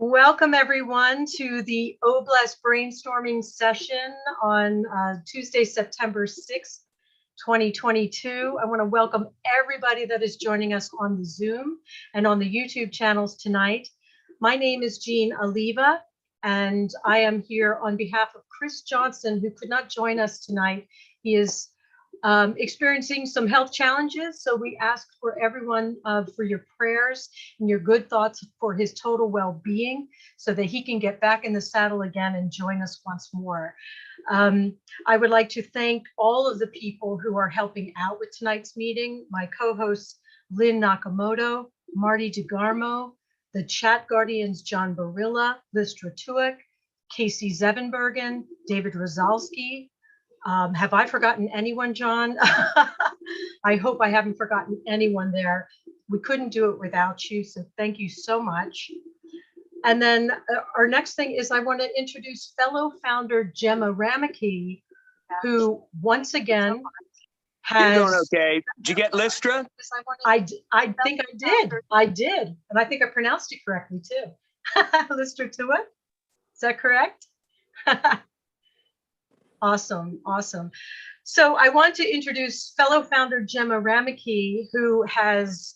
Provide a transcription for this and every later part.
Welcome everyone to the OBLES brainstorming session on Tuesday, September 6th, 2022. I want to welcome everybody that is joining us on the Zoom and on the YouTube channels tonight. My name is Jean Oliva, and I am here on behalf of Chris Johnson, who could not join us tonight. He is experiencing some health challenges, so we ask for everyone for your prayers and your good thoughts for his total well-being so that he can get back in the saddle again and join us once more. I would like to thank all of the people who are helping out with tonight's meeting, my co-hosts Lynn Nakamoto, Marty DeGarmo, the chat guardians John Barilla, Listra Tuick, Casey Zevenbergen, David Rosalski. Have I forgotten anyone, John? I hope I haven't forgotten anyone there. We couldn't do it without you, so thank you so much. And then our next thing is I want to introduce fellow founder Gemma Ramaki, who once again has— You're doing okay. Did you get Listra? I think I did. I did. And I think I pronounced it correctly too. Listra Tuick, is that correct? Awesome, awesome. So I want to introduce fellow founder Gemma Ramaki, who has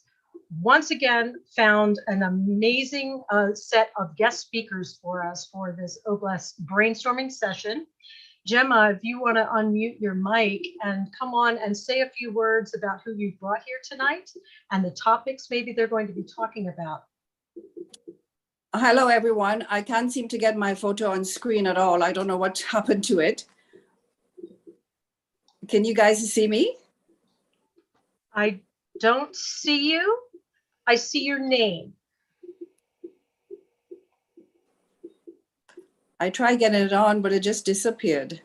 once again found an amazing set of guest speakers for us for this OBLES brainstorming session. Gemma, if you want to unmute your mic and come on and say a few words about who you brought here tonight and the topics maybe they're going to be talking about. Hello, everyone. I can't seem to get my photo on screen at all. I don't know what happened to it. Can you guys see me? I don't see you. I see your name. I tried getting it on, but it just disappeared.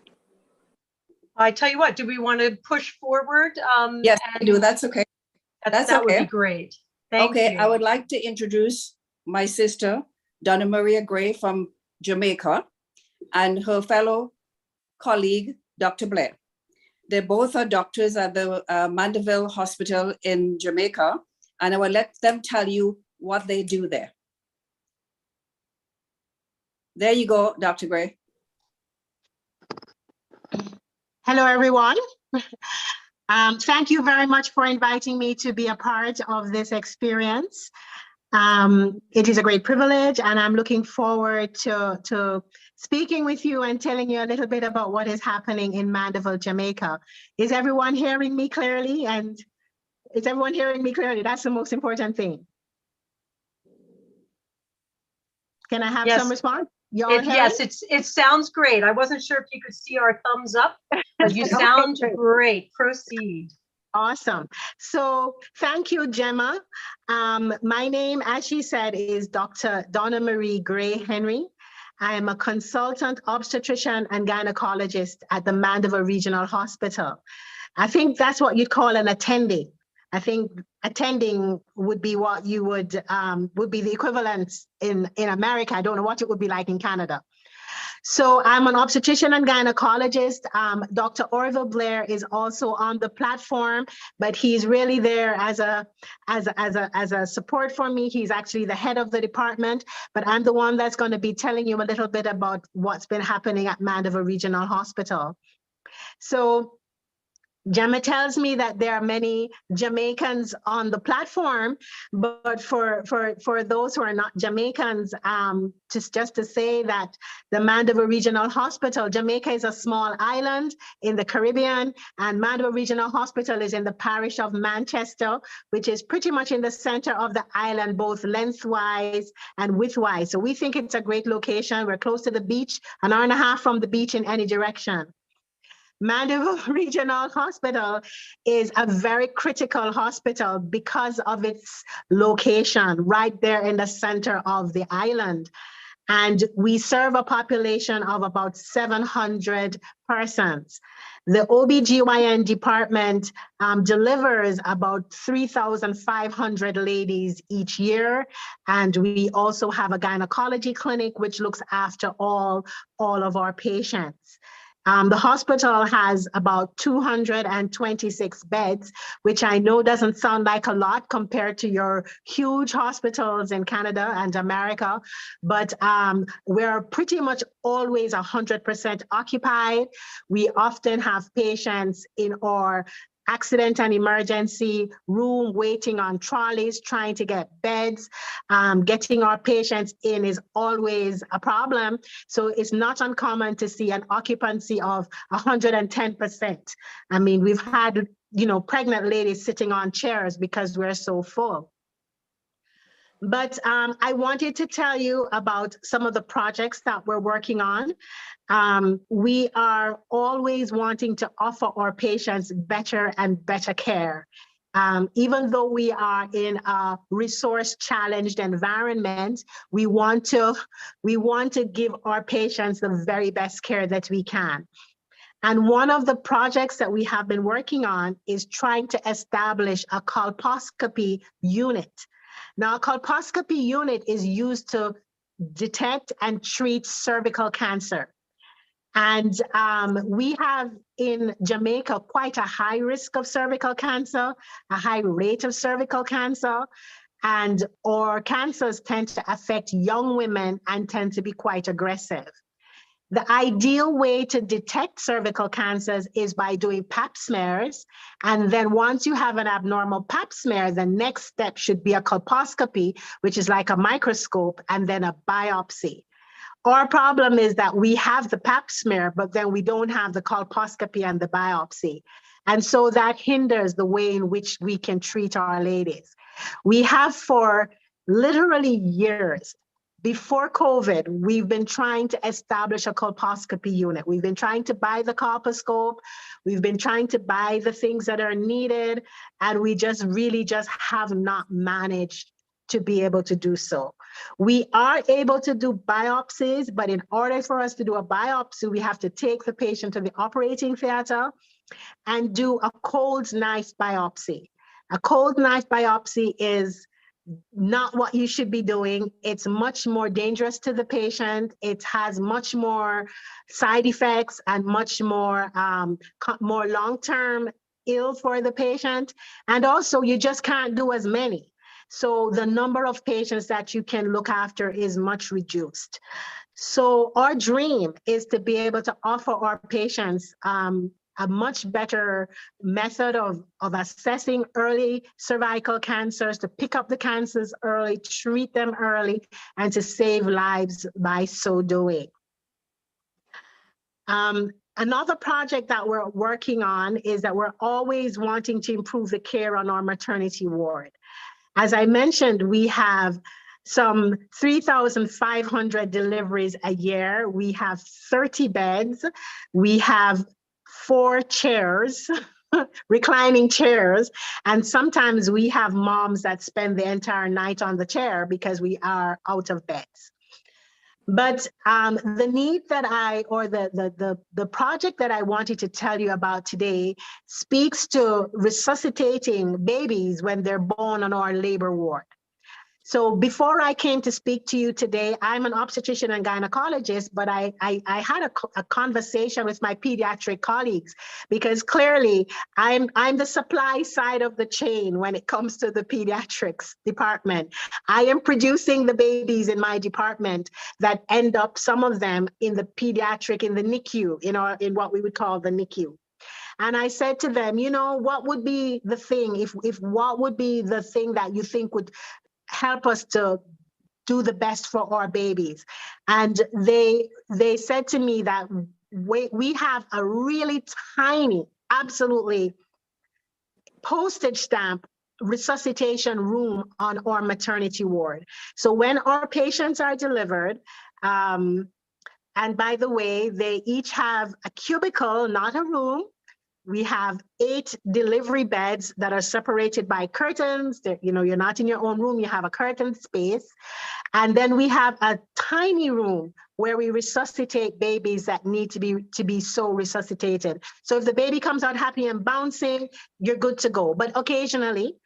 I tell you what, do we want to push forward? Yes, I do. That's okay. That okay. Would be great. Thank you. I would like to introduce my sister, Donna Maria Gray from Jamaica, and her fellow colleague, Dr. Blair. They both are doctors at the Mandeville Hospital in Jamaica, and I will let them tell you what they do there. There you go, Dr. Gray. Hello, everyone. Thank you very much for inviting me to be a part of this experience. It is a great privilege, and I'm looking forward to speaking with you and telling you a little bit about what is happening in Mandeville, Jamaica. Is everyone hearing me clearly? And is everyone hearing me clearly? That's the most important thing. Can I have some response? Yes, it sounds great. I wasn't sure if you could see our thumbs up, but you sound great. Proceed. Awesome. So thank you, Gemma. My name, as she said, is Dr. Donna Marie Gray Henry. I am a consultant obstetrician and gynecologist at the Mandeville Regional Hospital. I think that's what you'd call an attending. I think attending would be what you would be the equivalent in America. I don't know what it would be like in Canada. So I'm an obstetrician and gynecologist. Dr. Orville Blair is also on the platform, but he's really there as a support for me. He's actually the head of the department, but I'm the one that's going to be telling you a little bit about what's been happening at Mandeville Regional Hospital. So Gemma tells me that there are many Jamaicans on the platform, but for those who are not Jamaicans, just to say that the Mandeville Regional Hospital, Jamaica is a small island in the Caribbean, and Mandeville Regional Hospital is in the parish of Manchester, which is pretty much in the center of the island, both lengthwise and widthwise. So we think it's a great location. We're close to the beach, an hour and a half from the beach in any direction. Mandeville Regional Hospital is a very critical hospital because of its location right there in the center of the island. And we serve a population of about 700 persons. The OBGYN department delivers about 3,500 ladies each year. And we also have a gynecology clinic, which looks after all of our patients. The hospital has about 226 beds, which I know doesn't sound like a lot compared to your huge hospitals in Canada and America, but we're pretty much always 100% occupied. We often have patients in our accident and emergency room waiting on trolleys, trying to get beds. Getting our patients in is always a problem. So it's not uncommon to see an occupancy of 110%. I mean, we've had, pregnant ladies sitting on chairs because we're so full. But I wanted to tell you about some of the projects that we're working on. We are always wanting to offer our patients better and better care. Even though we are in a resource-challenged environment, we want to give our patients the very best care that we can. And one of the projects that we have been working on is trying to establish a colposcopy unit. Now, a colposcopy unit is used to detect and treat cervical cancer. And we have in Jamaica quite a high risk of cervical cancer, a high rate of cervical cancer, and our cancers tend to affect young women and tend to be quite aggressive. The ideal way to detect cervical cancers is by doing pap smears. And then once you have an abnormal pap smear, the next step should be a colposcopy, which is like a microscope, and then a biopsy. Our problem is that we have the pap smear, but then we don't have the colposcopy and the biopsy. And so that hinders the way in which we can treat our ladies. We have for literally years. Before COVID, we've been trying to establish a colposcopy unit. We've been trying to buy the colposcope. We've been trying to buy the things that are needed, and we just have not managed to be able to do so. We are able to do biopsies, but in order for us to do a biopsy, we have to take the patient to the operating theater and do a cold knife biopsy. A cold knife biopsy is not what you should be doing. It's much more dangerous to the patient. It has much more side effects and much more long-term ill for the patient. And also you just can't do as many. So the number of patients that you can look after is much reduced. So our dream is to be able to offer our patients a much better method of assessing early cervical cancers, to pick up the cancers early, treat them early, and to save lives by so doing. Another project that we're working on is that we're always wanting to improve the care on our maternity ward. As I mentioned, we have some 3,500 deliveries a year. We have 30 beds. We have 4 chairs, reclining chairs. And sometimes we have moms that spend the entire night on the chair because we are out of beds. But the need that the project that I wanted to tell you about today speaks to resuscitating babies when they're born on our labor ward. So before I came to speak to you today, I'm an obstetrician and gynecologist, but I had a conversation with my pediatric colleagues because clearly I'm the supply side of the chain when it comes to the pediatrics department. I am producing the babies in my department that end up, some of them in the pediatric, in the NICU, in what we would call the NICU. And I said to them, what would be the thing, if what would be the thing that you think would help us to do the best for our babies? And they said to me that we have a really tiny, absolutely postage stamp resuscitation room on our maternity ward. So when our patients are delivered, and by the way, they each have a cubicle, not a room. We have 8 delivery beds that are separated by curtains. You're not in your own room, you have a curtain space. And then we have a tiny room where we resuscitate babies that need to be so resuscitated. So if the baby comes out happy and bouncing, you're good to go. But occasionally,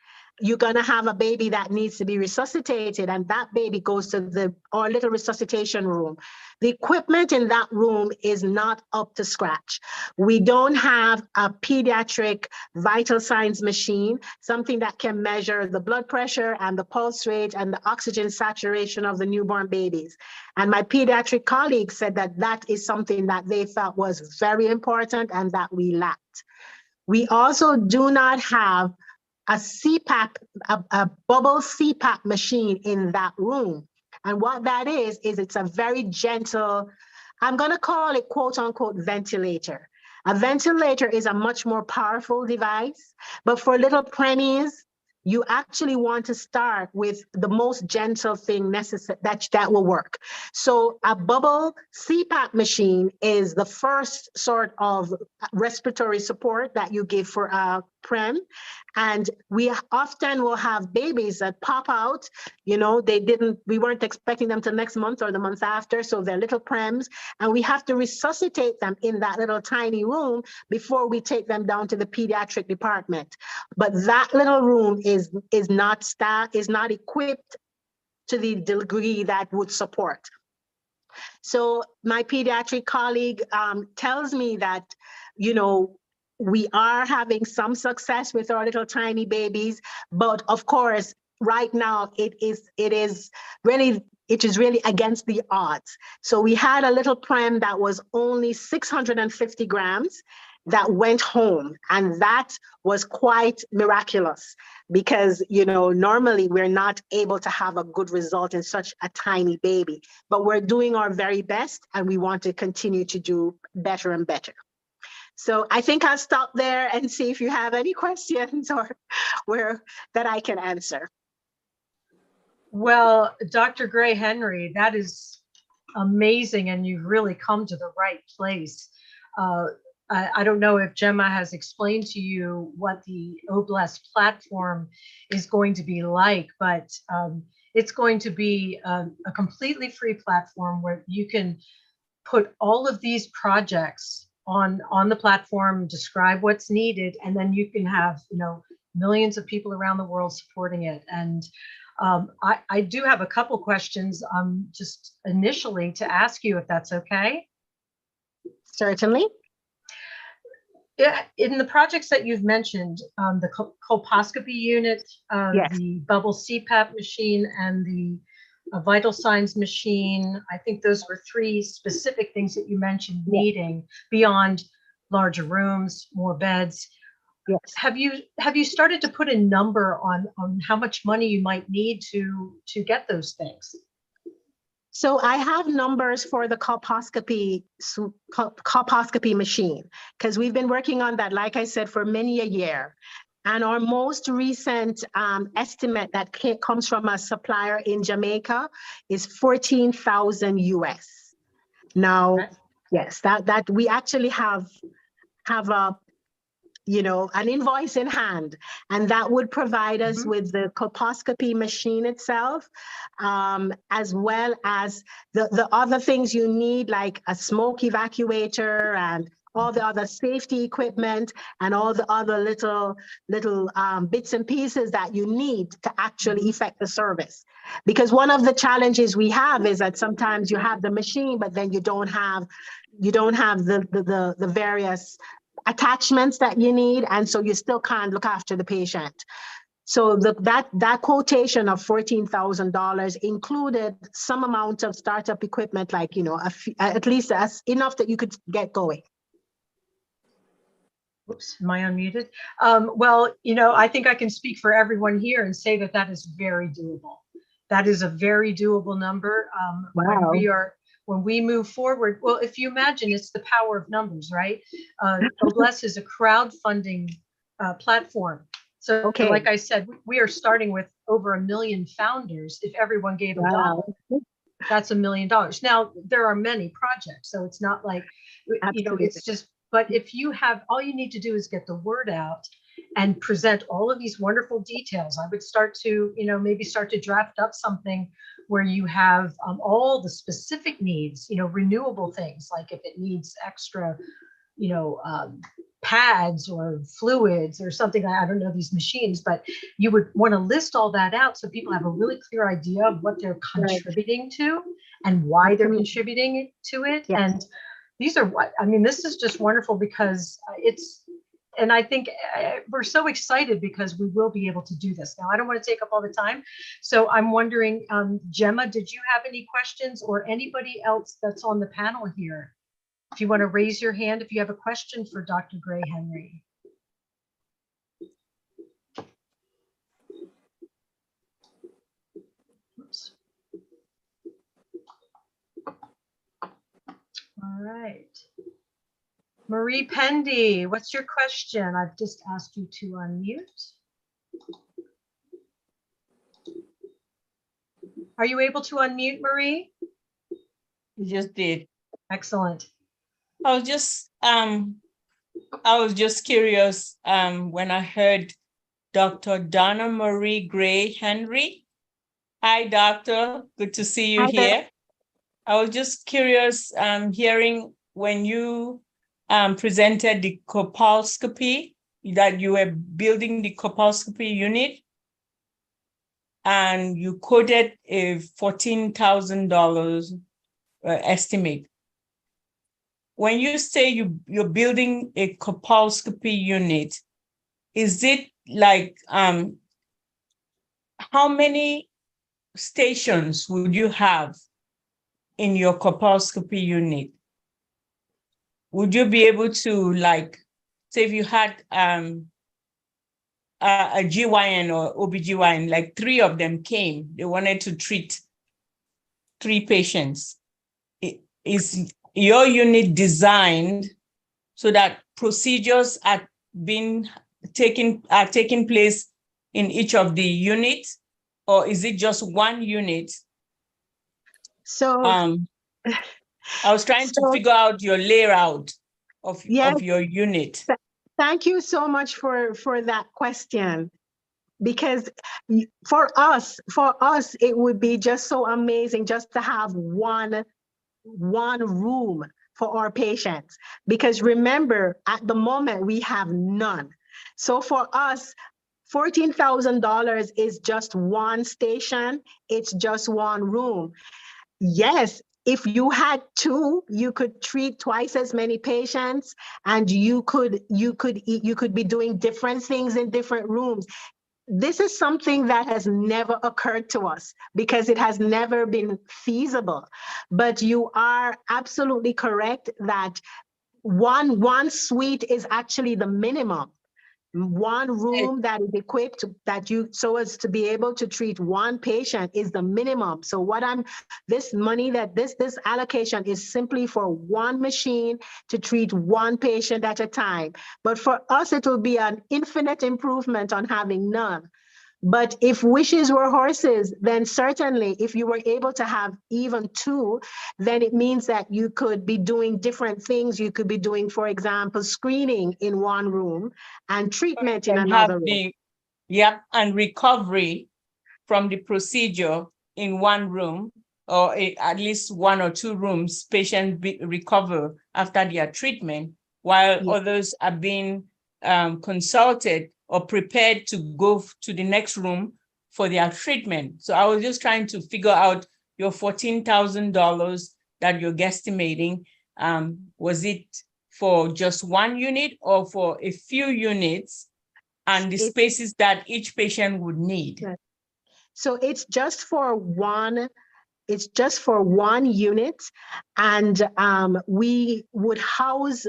you're going to have a baby that needs to be resuscitated, and that baby goes to our little resuscitation room. The equipment in that room is not up to scratch. We don't have a pediatric vital signs machine, something that can measure the blood pressure and the pulse rate and the oxygen saturation of the newborn babies. And my pediatric colleagues said that that is something that they felt was very important and that we lacked. We also do not have a CPAP, a bubble CPAP machine in that room. And what that is it's a very gentle, I'm going to call it quote unquote ventilator. A ventilator is a much more powerful device, but for little preemies, you actually want to start with the most gentle thing necessary that will work. So a bubble CPAP machine is the first sort of respiratory support that you give for a prem. And we often will have babies that pop out, we weren't expecting them till next month or the month after. So they're little prems, and we have to resuscitate them in that little tiny room before we take them down to the pediatric department. But that little room is not equipped to the degree that would support. So my pediatric colleague tells me that, we are having some success with our little tiny babies, but of course, right now it is really against the odds. So we had a little prem that was only 650 grams that went home, and that was quite miraculous because, normally we're not able to have a good result in such a tiny baby, but we're doing our very best and we want to continue to do better and better. So I think I'll stop there and see if you have any questions or that I can answer. Well, Dr. Gray Henry, that is amazing, and you've really come to the right place. I don't know if Gemma has explained to you what the OBLES platform is going to be like, but it's going to be a completely free platform where you can put all of these projects on the platform, describe what's needed, and then you can have millions of people around the world supporting it. And I do have a couple questions just initially to ask you, if that's okay. Certainly. Yeah, in the projects that you've mentioned, the colposcopy unit, Yes. the bubble CPAP machine, and the vital signs machine, I think those were three specific things that you mentioned needing beyond larger rooms, more beds. Yes. Have you started to put a number on how much money you might need to get those things? So I have numbers for the colposcopy machine, because we've been working on that, like I said, for many a year. And our most recent estimate that comes from a supplier in Jamaica is 14,000 US. Now, Okay. yes, that we actually have a an invoice in hand, and that would provide us with the colposcopy machine itself, as well as the other things you need, like a smoke evacuator and all the other safety equipment and all the other little bits and pieces that you need to actually effect the service. Because one of the challenges we have is that sometimes you have the machine, but then you don't have the various attachments that you need, and so you still can't look after the patient. So that quotation of $14,000 included some amount of startup equipment, like at least enough that you could get going. Oops, am I unmuted? Well, I think I can speak for everyone here and say that is very doable. That is a very doable number. Wow. When we move forward, well, if you imagine, it's the power of numbers, right? OBLES is a crowdfunding platform. So Okay. like I said, we are starting with over 1 million founders. If everyone gave $1, that's $1 million. Now, there are many projects, so it's not like, it's just, but if you have, all you need to do is get the word out and present all of these wonderful details. I would start to, maybe start to draft up something where you have all the specific needs, renewable things, like if it needs extra, pads or fluids or something. I don't know these machines, but you would want to list all that out so people have a really clear idea of what they're contributing to and why they're contributing to it. Yes. And these are what, I mean, this is just wonderful because and I think we're so excited because we will be able to do this. Now, I don't want to take up all the time. So I'm wondering, Gemma, did you have any questions, or anybody else that's on the panel here? If you want to raise your hand, if you have a question for Dr. Gray Henry. Oops. All right. Marie Pendy, what's your question? I've just asked you to unmute. Are you able to unmute, Marie? You just did. Excellent. I was just curious when I heard Dr. Donna Marie Gray Henry. Hi, doctor. Good to see you here. I was just curious hearing when you presented the colposcopy, that you were building the colposcopy unit, and you quoted a $14,000 estimate. When you say you're building a colposcopy unit, is it like how many stations would you have in your colposcopy unit? Would you be able to, like, say if you had a GYN or OBGYN, like 3 of them came, they wanted to treat 3 patients. Is your unit designed so that procedures are taking place in each of the units, or is it just one unit? So I was trying to figure out your layout of your unit. Thank you so much for that question, because for us, it would be just so amazing just to have one room for our patients. Because remember, at the moment, we have none. So for us, $14,000 is just one station. It's just one room. Yes, if you had 2, you could treat twice as many patients, and you could be doing different things in different rooms. This is something that has never occurred to us because it has never been feasible. But you are absolutely correct that one suite is actually the minimum. One room that is equipped so as to be able to treat one patient is the minimum. So this allocation is simply for one machine to treat one patient at a time. But for us, it will be an infinite improvement on having none. But if wishes were horses, then certainly if you were able to have even 2, then it means that you could be doing different things. You could be doing, for example, screening in one room and treatment in another room. And recovery from the procedure in one room, or at least 1 or 2 rooms, patients recover after their treatment, while others are being consulted or prepared to go to the next room for their treatment. So I was just trying to figure out your $14,000 that you're guesstimating. Was it for just one unit or for a few units, and the spaces that each patient would need? So it's just for one. It's just for one unit, and we would house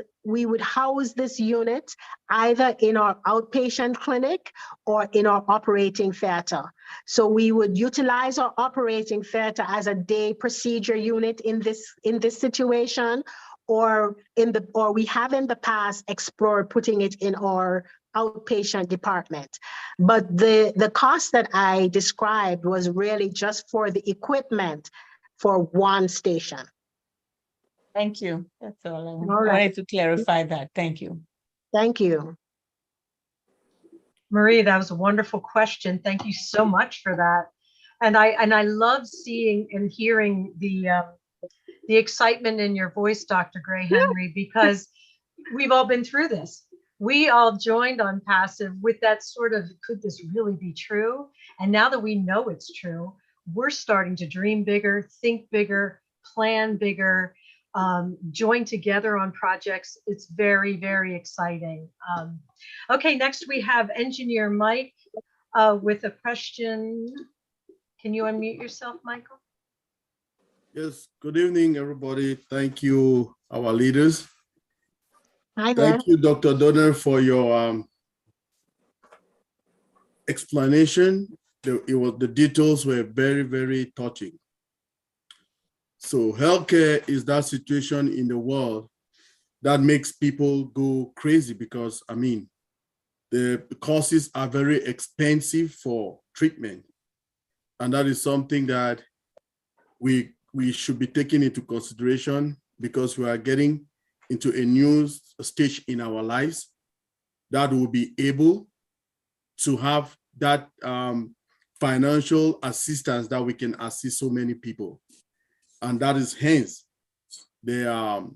this unit either in our outpatient clinic or in our operating theater. So we would utilize our operating theater as a day procedure unit in this situation, or we have in the past explored putting it in our outpatient department. But the cost that I described was really just for the equipment for one station. Thank you. That's all. All I right. wanted to clarify that. Thank you. Thank you. Marie, that was a wonderful question. Thank you so much for that. And I love seeing and hearing the excitement in your voice, Dr. Gray Henry, because we've all been through this. we all joined on passive with that sort of, could this really be true? And now that we know it's true, we're starting to dream bigger, think bigger, plan bigger, join together on projects. It's very, very exciting. Okay, next we have Engineer Mike with a question. Can you unmute yourself, Michael? Yes, good evening, everybody. Thank you, our leaders. Hi there. Thank you, Dr. Donner, for your explanation. The details were very, very touching. So healthcare is that situation in the world that makes people go crazy because, I mean, the costs are very expensive for treatment. And that is something that we should be taking into consideration because we are getting into a new stage in our lives that will be able to have that financial assistance that we can assist so many people. And that is hence the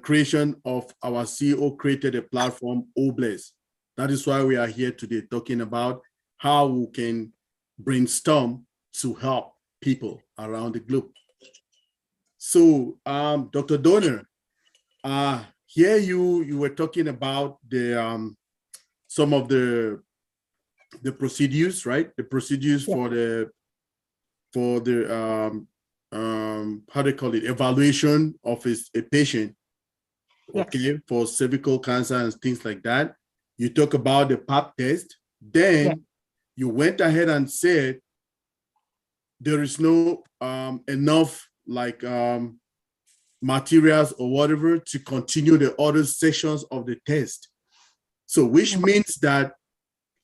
creation of our CEO created a platform, Obless. That is why we are here today talking about how we can brainstorm to help people around the globe. So, Dr. Donner, here you were talking about the some of the procedures, right? The procedures for the how they call it, evaluation of a patient, okay, for cervical cancer and things like that. You talk about the pap test. Then you went ahead and said there is no enough like materials or whatever to continue the other sections of the test. So which means that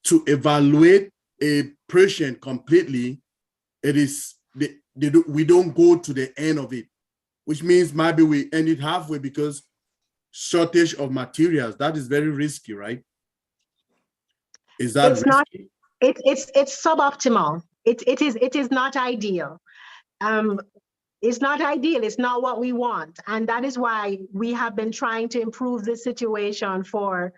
to evaluate a patient completely, it is we don't go to the end of it, which means maybe we end it halfway because shortage of materials. That is very risky, right? Is that It's risky? not. It's suboptimal. It is not ideal. It's not ideal. It's not what we want, and that is why we have been trying to improve this situation for,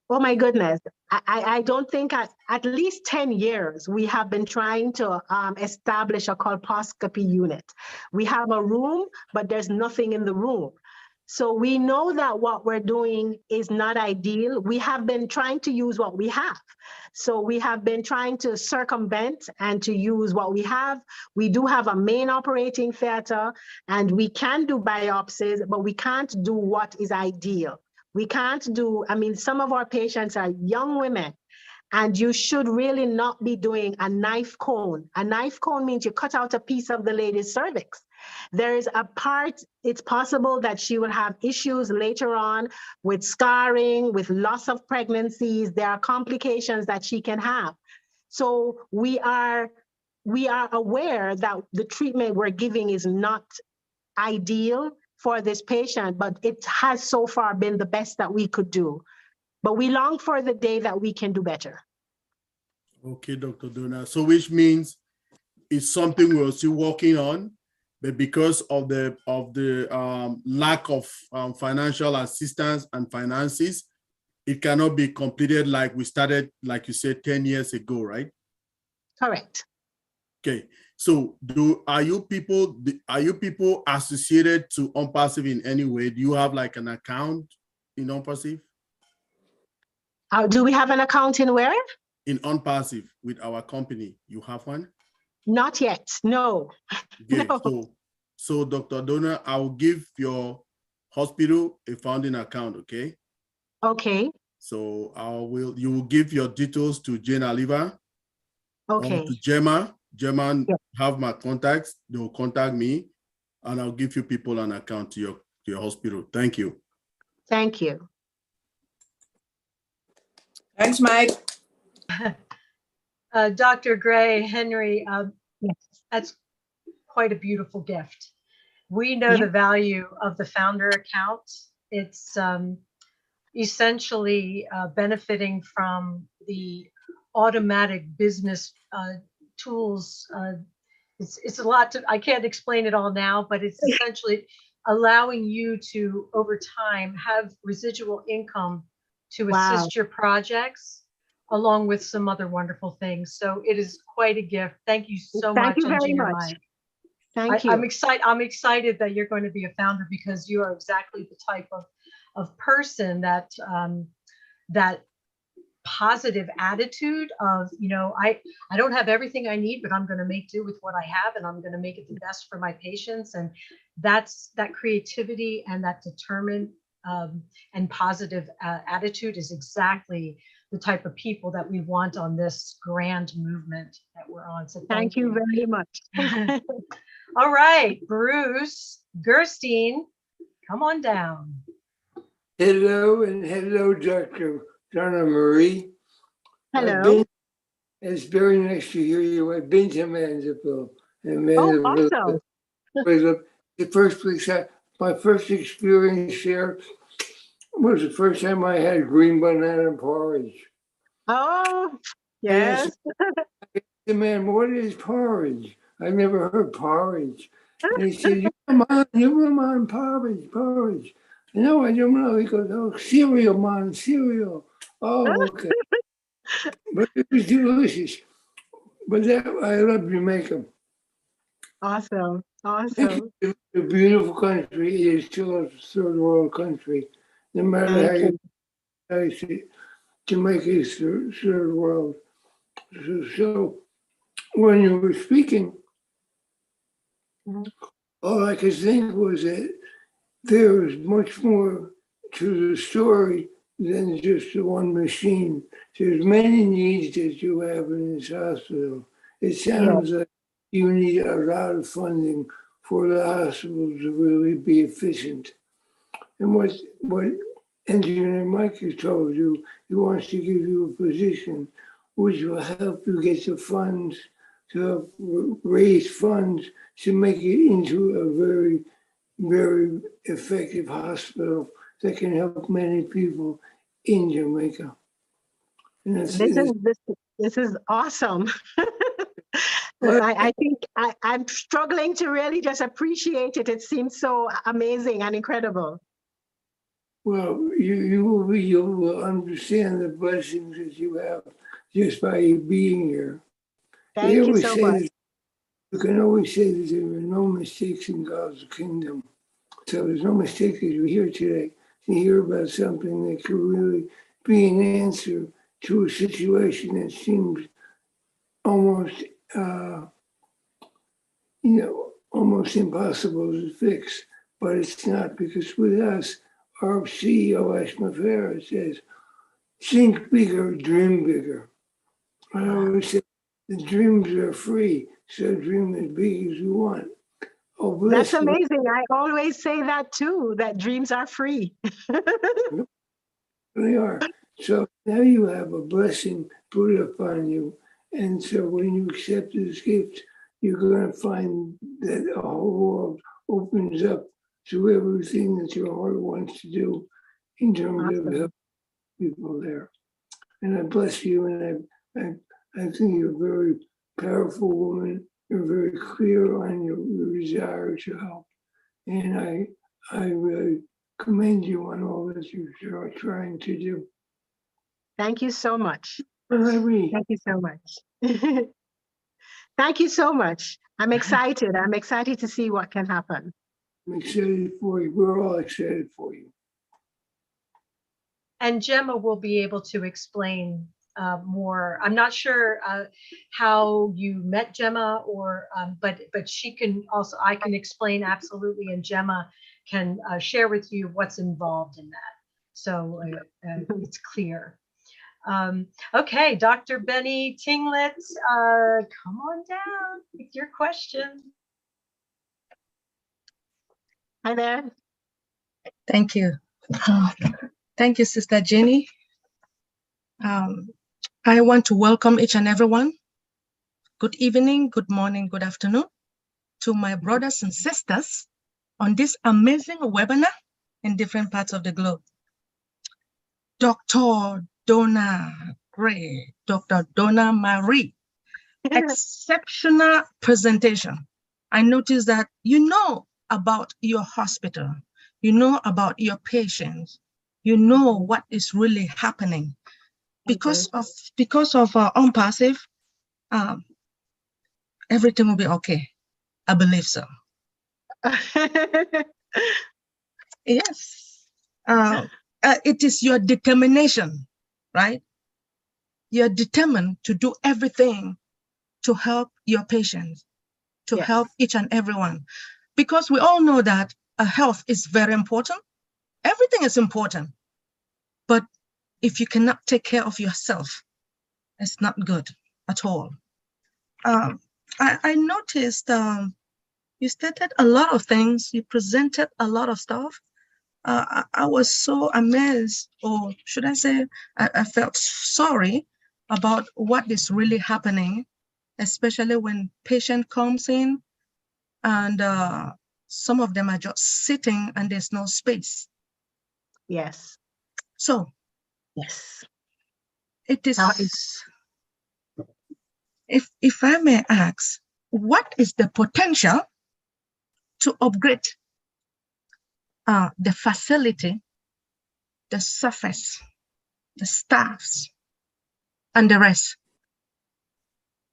oh my goodness, I don't think at least 10 years we have been trying to establish a colposcopy unit. We have a room, but there's nothing in the room. So we know that what we're doing is not ideal. We have been trying to use what we have. So we have been trying to circumvent and to use what we have. We do have a main operating theater and we can do biopsies, but we can't do what is ideal. We can't do, I mean, some of our patients are young women and you should really not be doing a knife cone. A knife cone means you cut out a piece of the lady's cervix. There is a part, it's possible that she will have issues later on with scarring, with loss of pregnancies. There are complications that she can have. So we are aware that the treatment we're giving is not ideal for this patient, but it has so far been the best that we could do. But we long for the day that we can do better. Okay, Dr. Donner. So which means it's something we're still working on, but because of the lack of financial assistance and finances, it cannot be completed like we started, like you said, 10 years ago, right? Correct. Okay. So are you people associated to OnPassive in any way? Do you have like an account in OnPassive? Do we have an account in where? In OnPassive with our company. You have one? Not yet, no. Okay. No. So Dr. Donner, I will give your hospital a founding account, okay? Okay. So you will give your details to Jane Oliver Okay. or to Gemma. Gemma have my contacts. They will contact me and I'll give you people an account to your hospital. Thank you. Thank you. Thanks, Mike. Dr. Gray, Henry, Yes. that's quite a beautiful gift. We know the value of the founder account. It's essentially benefiting from the automatic business tools. It's a lot I can't explain it all now, but it's essentially allowing you to, over time, have residual income to Wow. assist your projects, along with some other wonderful things. So it is quite a gift. Thank you so Thank much, you very Engineer much. Mike. Thank you. I'm excited. I'm excited that you're going to be a founder, because you are exactly the type of person that that positive attitude of, you know, I don't have everything I need, but I'm going to make do with what I have, and I'm going to make it the best for my patients. And that's that creativity and that determined and positive attitude is exactly the type of people that we want on this grand movement that we're on. So Thank you very much. All right, Bruce Gerstein, come on down. Hello and hello, Dr. Donna Marie. Hello. It's very nice to hear you. I've been to Mandeville. And Oh, Mandeville awesome. was the first place, my first experience there was the first time I had green banana porridge. Oh, I asked yes. the man, what is porridge? I never heard porridge. And he said, you come on, porridge. No, I don't know. He goes, oh, cereal, man, cereal. Oh, okay. But it was delicious. But that, I love Jamaica. Awesome. Awesome. It's a beautiful country. It is still a third world country. No matter how you see it, Jamaica is third world. So when you were speaking, all I could think was that there is much more to the story than just the one machine. There's many needs that you have in this hospital. It sounds like you need a lot of funding for the hospital to really be efficient. And what Engineer Mike has told you, he wants to give you a position which will help you get the funds, to help raise funds to make it into a very, very effective hospital that can help many people in Jamaica. And This is awesome. I think I'm struggling to really just appreciate it. It seems so amazing and incredible. Well, you will understand the blessings that you have just by you being here. Thank you so much. You can always say that there are no mistakes in God's kingdom. So there's no mistake that you're here today to hear about something that could really be an answer to a situation that seems almost, almost impossible to fix. But it's not, because with us, our CEO, Ashma Farah, says, think bigger, dream bigger. I always say, the dreams are free, so dream as big as you want. Oh, bless That's amazing. I always say that too, that dreams are free. They are. So now you have a blessing put upon you. And so when you accept this gift, you're going to find that the whole world opens up to everything that your heart wants to do in terms of helping people there. And I bless you, and I think you're a very powerful woman. You're very clear on your desire to help. And I really commend you on all that you are trying to do. Thank you so much. Irene. Thank you so much. Thank you so much. I'm excited. I'm excited to see what can happen. I'm excited for you. We're all excited for you. And Gemma will be able to explain more. I'm not sure how you met Gemma, or but she can also, I can explain absolutely, and Gemma can share with you what's involved in that. So it's clear. Okay, Dr. Benny Tinglet, come on down with your question. Hi there. Thank you. Thank you, Sister Jenny. I want to welcome each and everyone. Good evening, good morning, good afternoon to my brothers and sisters on this amazing webinar in different parts of the globe. Dr. Donna Gray, Dr. Donna Marie, exceptional presentation. I noticed that, about your hospital. You know about your patients. You know what is really happening. Because of unpassive, everything will be okay. I believe so. Yes. It is your determination, right? You're determined to do everything to help your patients, to help each and everyone. Because we all know that health is very important. Everything is important. But if you cannot take care of yourself, it's not good at all. I noticed you stated a lot of things. You presented a lot of stuff. I was so amazed, or should I say, I felt sorry about what is really happening, especially when patient comes in and some of them are just sitting and there's no space. Yes. So, yes. It is, if I may ask, what is the potential to upgrade the facility, the surface, the staffs, and the rest?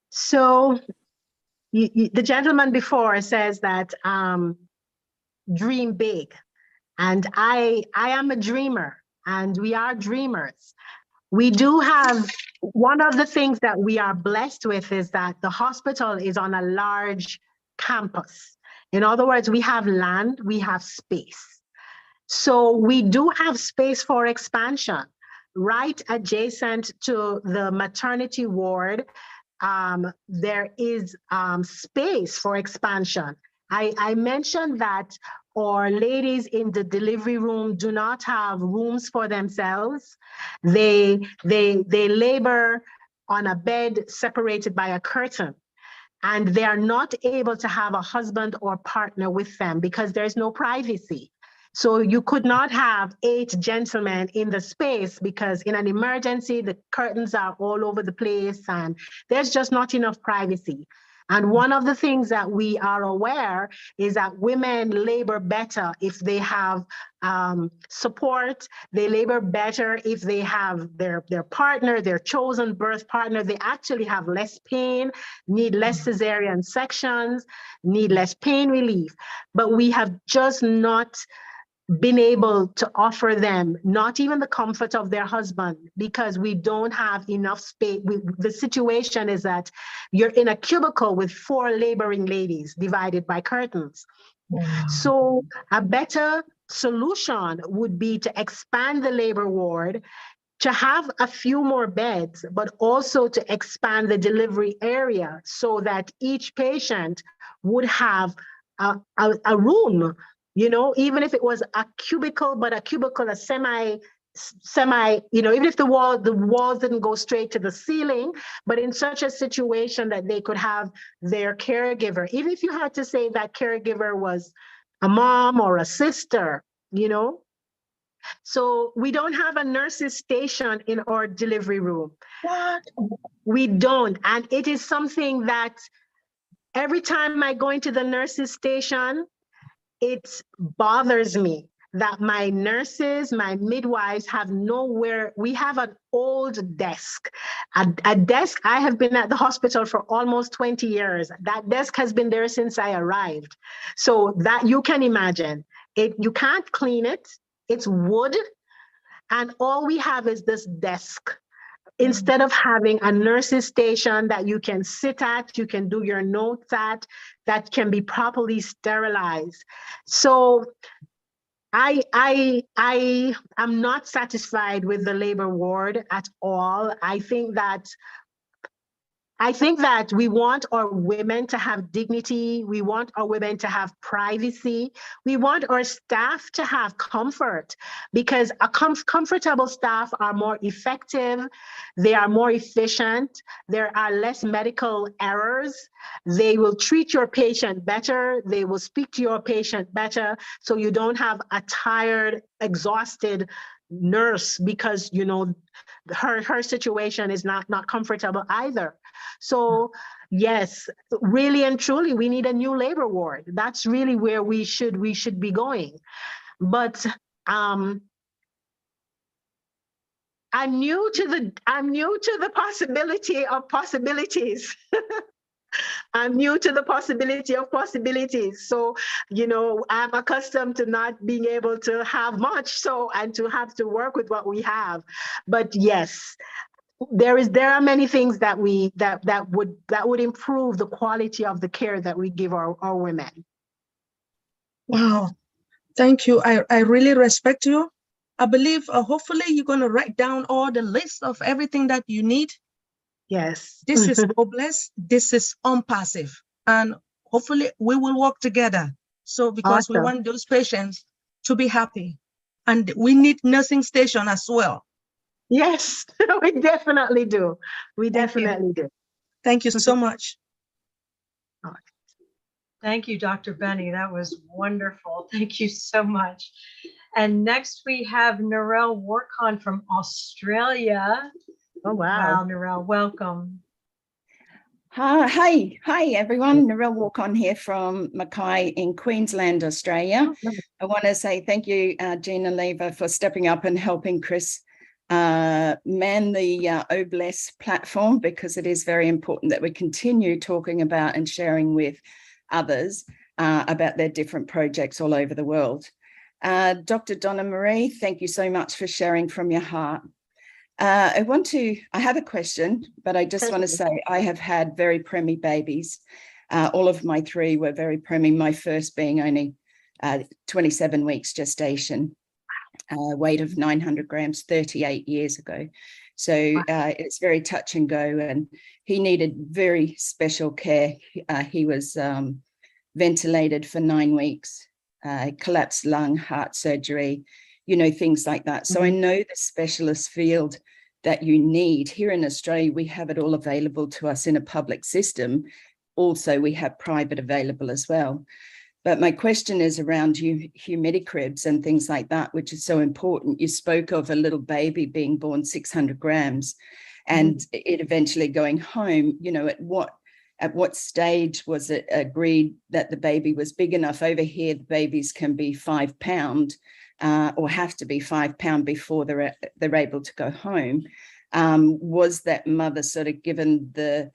So the gentleman before says that dream big, and I am a dreamer, and we are dreamers. We do have, one of the things that we are blessed with is that the hospital is on a large campus. In other words, we have land, we have space. So we do have space for expansion. Right adjacent to the maternity ward, there is space for expansion. I mentioned that our ladies in the delivery room do not have rooms for themselves. They labor on a bed separated by a curtain, and they are not able to have a husband or partner with them because there's no privacy. So you could not have 8 gentlemen in the space because in an emergency, the curtains are all over the place and there's just not enough privacy. And one of the things that we are aware is that women labor better if they have support. They labor better if they have their partner, their chosen birth partner. They actually have less pain, need less cesarean sections, need less pain relief. But we have just not been able to offer them not even the comfort of their husband because we don't have enough space. The situation is that you're in a cubicle with 4 laboring ladies divided by curtains. Wow. So a better solution would be to expand the labor ward, to have a few more beds, but also to expand the delivery area so that each patient would have a room. You know, even if it was a cubicle, but a cubicle, a semi, you know, even if the walls didn't go straight to the ceiling, but in such a situation that they could have their caregiver, even if you had to say that caregiver was a mom or a sister, you know. So we don't have a nurse's station in our delivery room. What? We don't. And it is something that every time I go into the nurse's station, it bothers me that my nurses, my midwives have nowhere. We have an old desk, a desk. I have been at the hospital for almost 20 years. That desk has been there since I arrived. So that you can imagine it, you can't clean it. It's wood. And all we have is this desk. Instead of having a nurse's station that you can sit at, you can do your notes at, that can be properly sterilized. So I am not satisfied with the labor ward at all. I think that we want our women to have dignity. We want our women to have privacy. We want our staff to have comfort because a comfortable staff are more effective. They are more efficient. There are less medical errors. They will treat your patient better. They will speak to your patient better. So you don't have a tired, exhausted nurse because, you know, her situation is not comfortable either. So yes, really and truly, we need a new labor ward. That's really where we should be going. But I'm new to the possibility of possibilities. I'm new to the possibility of possibilities. So, you know, I'm accustomed to not being able to have much, so, and to have to work with what we have. But yes, there are many things that would improve the quality of the care that we give our women. Wow. Thank you. I really respect you. I believe hopefully you're going to write down all the list of everything that you need. Yes. This is hopeless. This is unpassive. And hopefully we will work together. So because we Awesome. want those patients to be happy. And we need nursing station as well. Yes, we definitely do. We Thank you. definitely do. Thank you so much. Thank you, Dr. Benny. That was wonderful. Thank you so much. And next we have Narelle Warkon from Australia. Oh, Wow, wow. Narelle, welcome. Hi everyone. Narelle Walk-on here from Mackay in Queensland, Australia. I want to say thank you, Gina Lever, for stepping up and helping Chris man the OBLES platform, because it is very important that we continue talking about and sharing with others about their different projects all over the world. Dr. Donna Marie, thank you so much for sharing from your heart. I have a question, but I just want to say I have had very preemie babies. All of my three were very preemie, my first being only 27 weeks gestation, weight of 900 grams 38 years ago. So it's very touch and go, and he needed very special care. He was ventilated for 9 weeks, collapsed lung, heart surgery, you know, things like that. So I know the specialist field that you need. Here in Australia, we have it all available to us in a public system. Also, we have private available as well. But my question is around humidicribs and things like that, which is so important. You spoke of a little baby being born 600 grams and it eventually going home. You know, at what stage was it agreed that the baby was big enough? Over here, the babies can be 5 pounds. Or have to be 5 pounds before they're able to go home. Was that mother sort of given the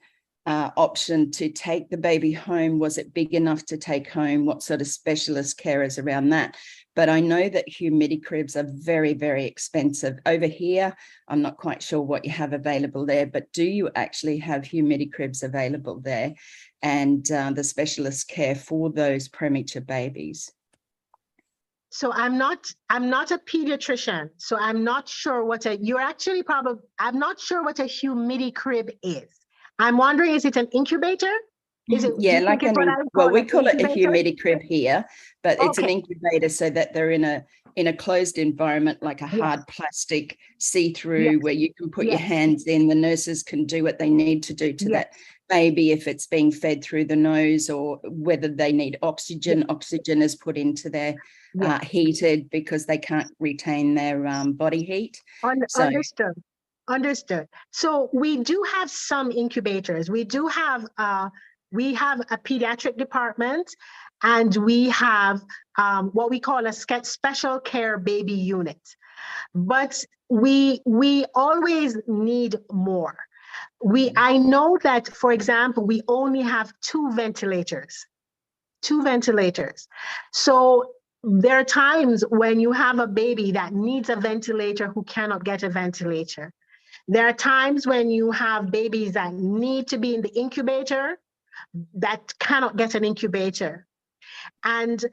option to take the baby home? Was it big enough to take home? What sort of specialist care is around that? But I know that humidicribs are very, very expensive. Over here, I'm not quite sure what you have available there, but do you actually have humidicribs available there and the specialist care for those premature babies? So I'm not a pediatrician, so I'm not sure what I'm not sure what a humidicrib is. I'm wondering, is it an incubator? Is it? Yeah, like we call it a humidicrib here, but it's an incubator so that they're in a closed environment, like a hard plastic see-through where you can put your hands in. The nurses can do what they need to do to that baby if it's being fed through the nose, or whether they need oxygen. Oxygen is put into their heated because they can't retain their body heat. Understood. So we do have some incubators. We do have we have a pediatric department, and we have what we call a special care baby unit. But we always need more. I know that, for example, we only have 2 ventilators. So there are times when you have a baby that needs a ventilator who cannot get a ventilator. There are times when you have babies that need to be in the incubator that cannot get an incubator. And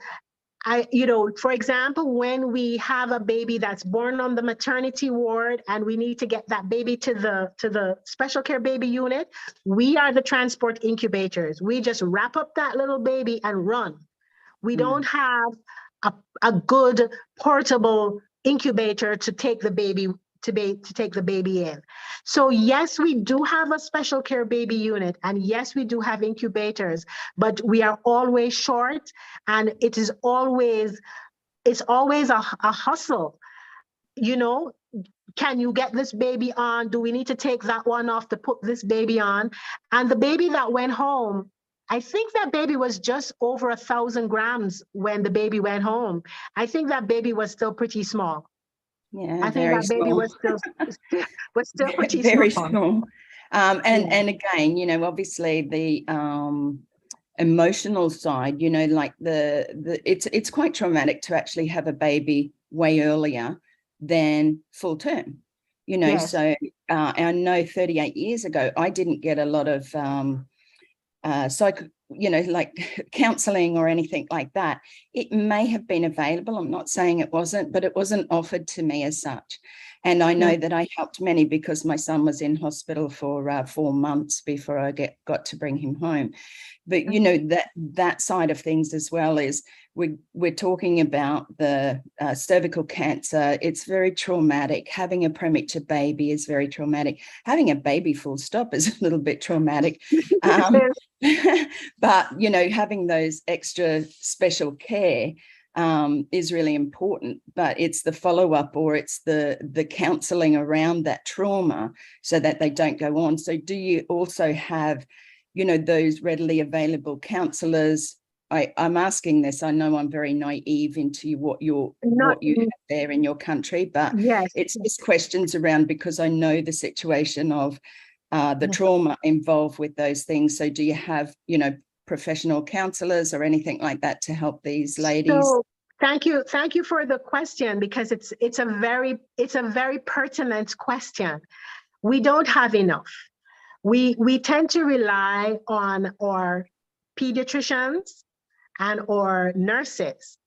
for example, when we have a baby that's born on the maternity ward and we need to get that baby to the special care baby unit, we are the transport incubators. We just wrap up that little baby and run. We don't have a good portable incubator to take the baby in. So yes, we do have a special care baby unit, and yes, we do have incubators, but we are always short, and it's always a hustle. you know, can you get this baby on? Do we need to take that one off to put this baby on? And the baby that went home, I think that baby was just over 1,000 grams when the baby went home. I think that baby was still pretty small. Yeah, I think that baby was still pretty very small. small. And again, you know, obviously the emotional side, you know, like it's quite traumatic to actually have a baby way earlier than full term, you know. Yes. So I know 38 years ago, I didn't get a lot of you know, like counseling or anything like that. It may have been available. I'm not saying it wasn't, but it wasn't offered to me as such. And I know that I helped many because my son was in hospital for 4 months before I got to bring him home. But, you know, that side of things as well is we're talking about the cervical cancer. It's very traumatic. Having a premature baby is very traumatic. Having a baby full stop is a little bit traumatic. But, you know, having those extra special care is really important, but it's the follow-up or it's the counseling around that trauma so that they don't go on. So do you also have, you know, those readily available counselors? I'm asking this, I know I'm very naive into what you have there in your country, but yes, it's just questions around because I know the situation of the trauma involved with those things. So do you have, you know, professional counselors or anything like that to help these ladies? So thank you for the question, because it's a very pertinent question. We don't have enough. We tend to rely on our pediatricians and our nurses.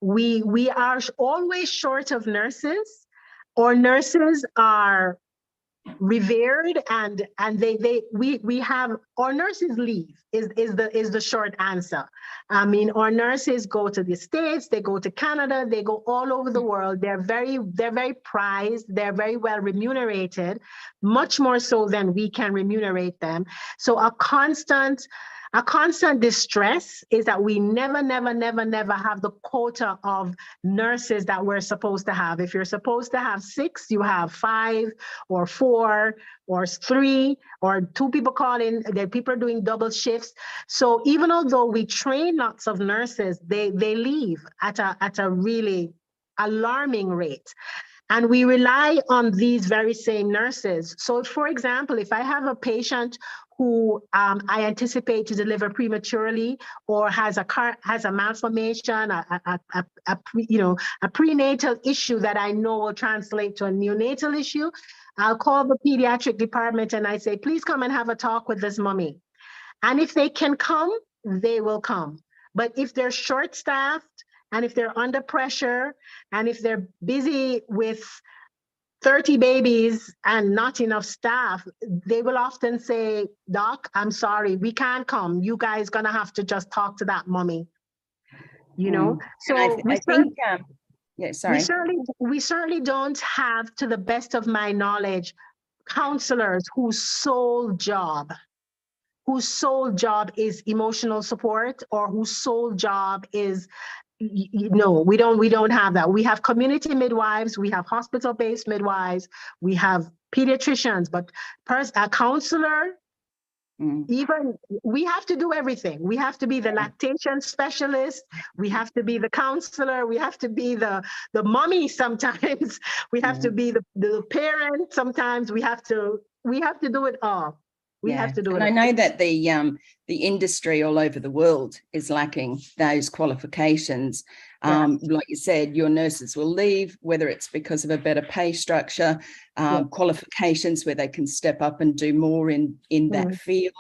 We are always short of nurses. Our nurses are revered, and we have our nurses leave is the short answer. I mean, our nurses go to the States, they go to Canada, they go all over the world. They're very prized, they're very well remunerated, much more so than we can remunerate them. So a constant distress is that we never have the quota of nurses that we're supposed to have. If you're supposed to have 6, you have 5 or 4 or 3 or 2 people call in. There people are doing double shifts. So even although we train lots of nurses, they leave at a really alarming rate. And we rely on these very same nurses. So for example, if I have a patient who I anticipate to deliver prematurely or has a malformation, a prenatal issue that I know will translate to a neonatal issue, I'll call the pediatric department and I say, please come and have a talk with this mommy. And if they can come, they will come. But if they're short-staffed and if they're under pressure and if they're busy with 30 babies and not enough staff, they will often say, Doc, I'm sorry, we can't come. You guys gonna have to just talk to that mommy. You know, so we certainly don't have, to the best of my knowledge, counselors whose sole job is emotional support or whose sole job is, no, we don't have that. We have community midwives, we have hospital-based midwives, we have pediatricians, but a counselor, even we have to do everything. We have to be the lactation specialist, we have to be the counselor, we have to be the mommy sometimes, we have to be the parent sometimes, we have to do it all. We have to do it. And I know that the industry all over the world is lacking those qualifications. Like you said, your nurses will leave, whether it's because of a better pay structure, qualifications where they can step up and do more in that field,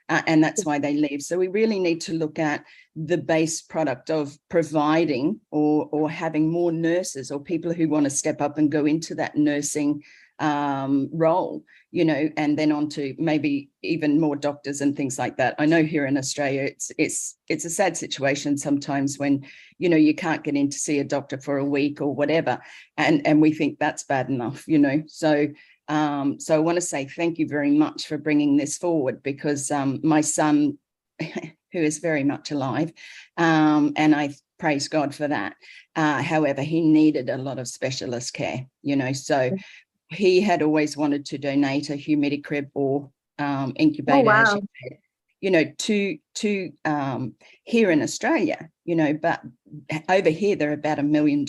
and that's why they leave. So we really need to look at the base product of providing or having more nurses or people who want to step up and go into that nursing role, you know, and then on to maybe even more doctors and things like that. I know here in Australia, it's a sad situation sometimes when, you know, you can't get in to see a doctor for a week or whatever, and we think that's bad enough, you know. So I want to say thank you very much for bringing this forward, because my son, who is very much alive, and I praise God for that. However, he needed a lot of specialist care, you know, so he had always wanted to donate a humidity crib or incubator, as you said, you know, to here in Australia, you know, but over here they're about $1 million.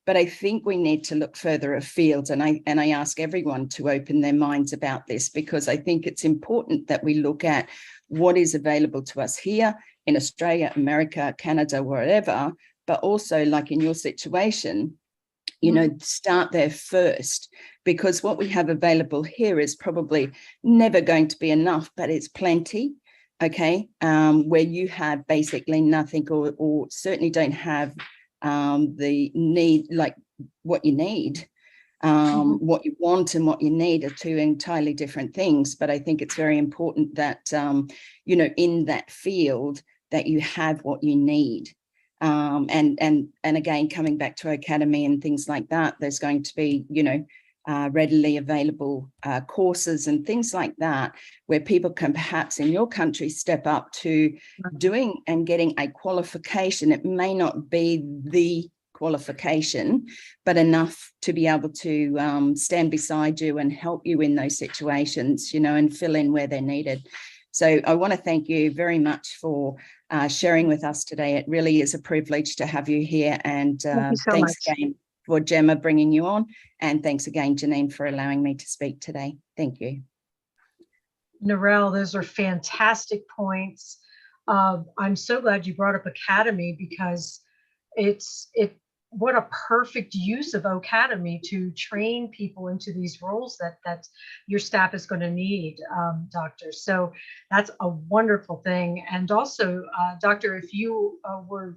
But I think we need to look further afield, and I ask everyone to open their minds about this, because I think it's important that we look at what is available to us here in Australia, America, Canada, wherever, but also like in your situation, you know, start there first, because what we have available here is probably never going to be enough, but it's plenty, okay, where you have basically nothing, or certainly don't have the need, like what you need. What you want and what you need are two entirely different things, but I think it's very important that, you know, in that field that you have what you need. And again, coming back to Academy and things like that, there's going to be, you know, readily available courses and things like that, where people can perhaps in your country step up to doing and getting a qualification. It may not be the qualification, but enough to be able to stand beside you and help you in those situations, you know, and fill in where they're needed. So I want to thank you very much for sharing with us today. It really is a privilege to have you here. And thanks again for Gemma bringing you on. And thanks again, Janine, for allowing me to speak today. Thank you. Narelle, those are fantastic points. I'm so glad you brought up Academy, because what a perfect use of Academy to train people into these roles that your staff is going to need, doctor. So that's a wonderful thing. And also, doctor, if you were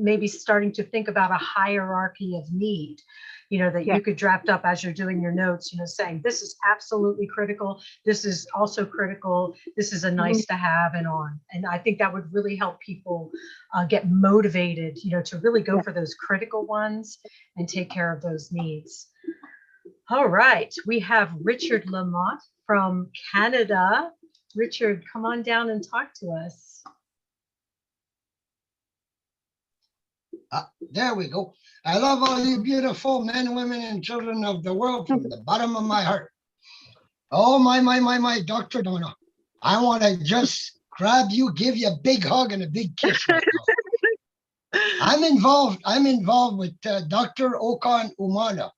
maybe starting to think about a hierarchy of need, you know, that you could draft up as you're doing your notes, you know, saying this is absolutely critical, this is also critical, this is a nice to have, and on. And I think that would really help people get motivated, you know, to really go for those critical ones and take care of those needs. All right, we have Richard Lamott from Canada. Richard, come on down and talk to us. There we go. I love all you beautiful men, women, and children of the world from the bottom of my heart. Oh, my, Dr. Donna. I want to just grab you, give you a big hug and a big kiss right now. I'm involved with Dr. Okan Umana.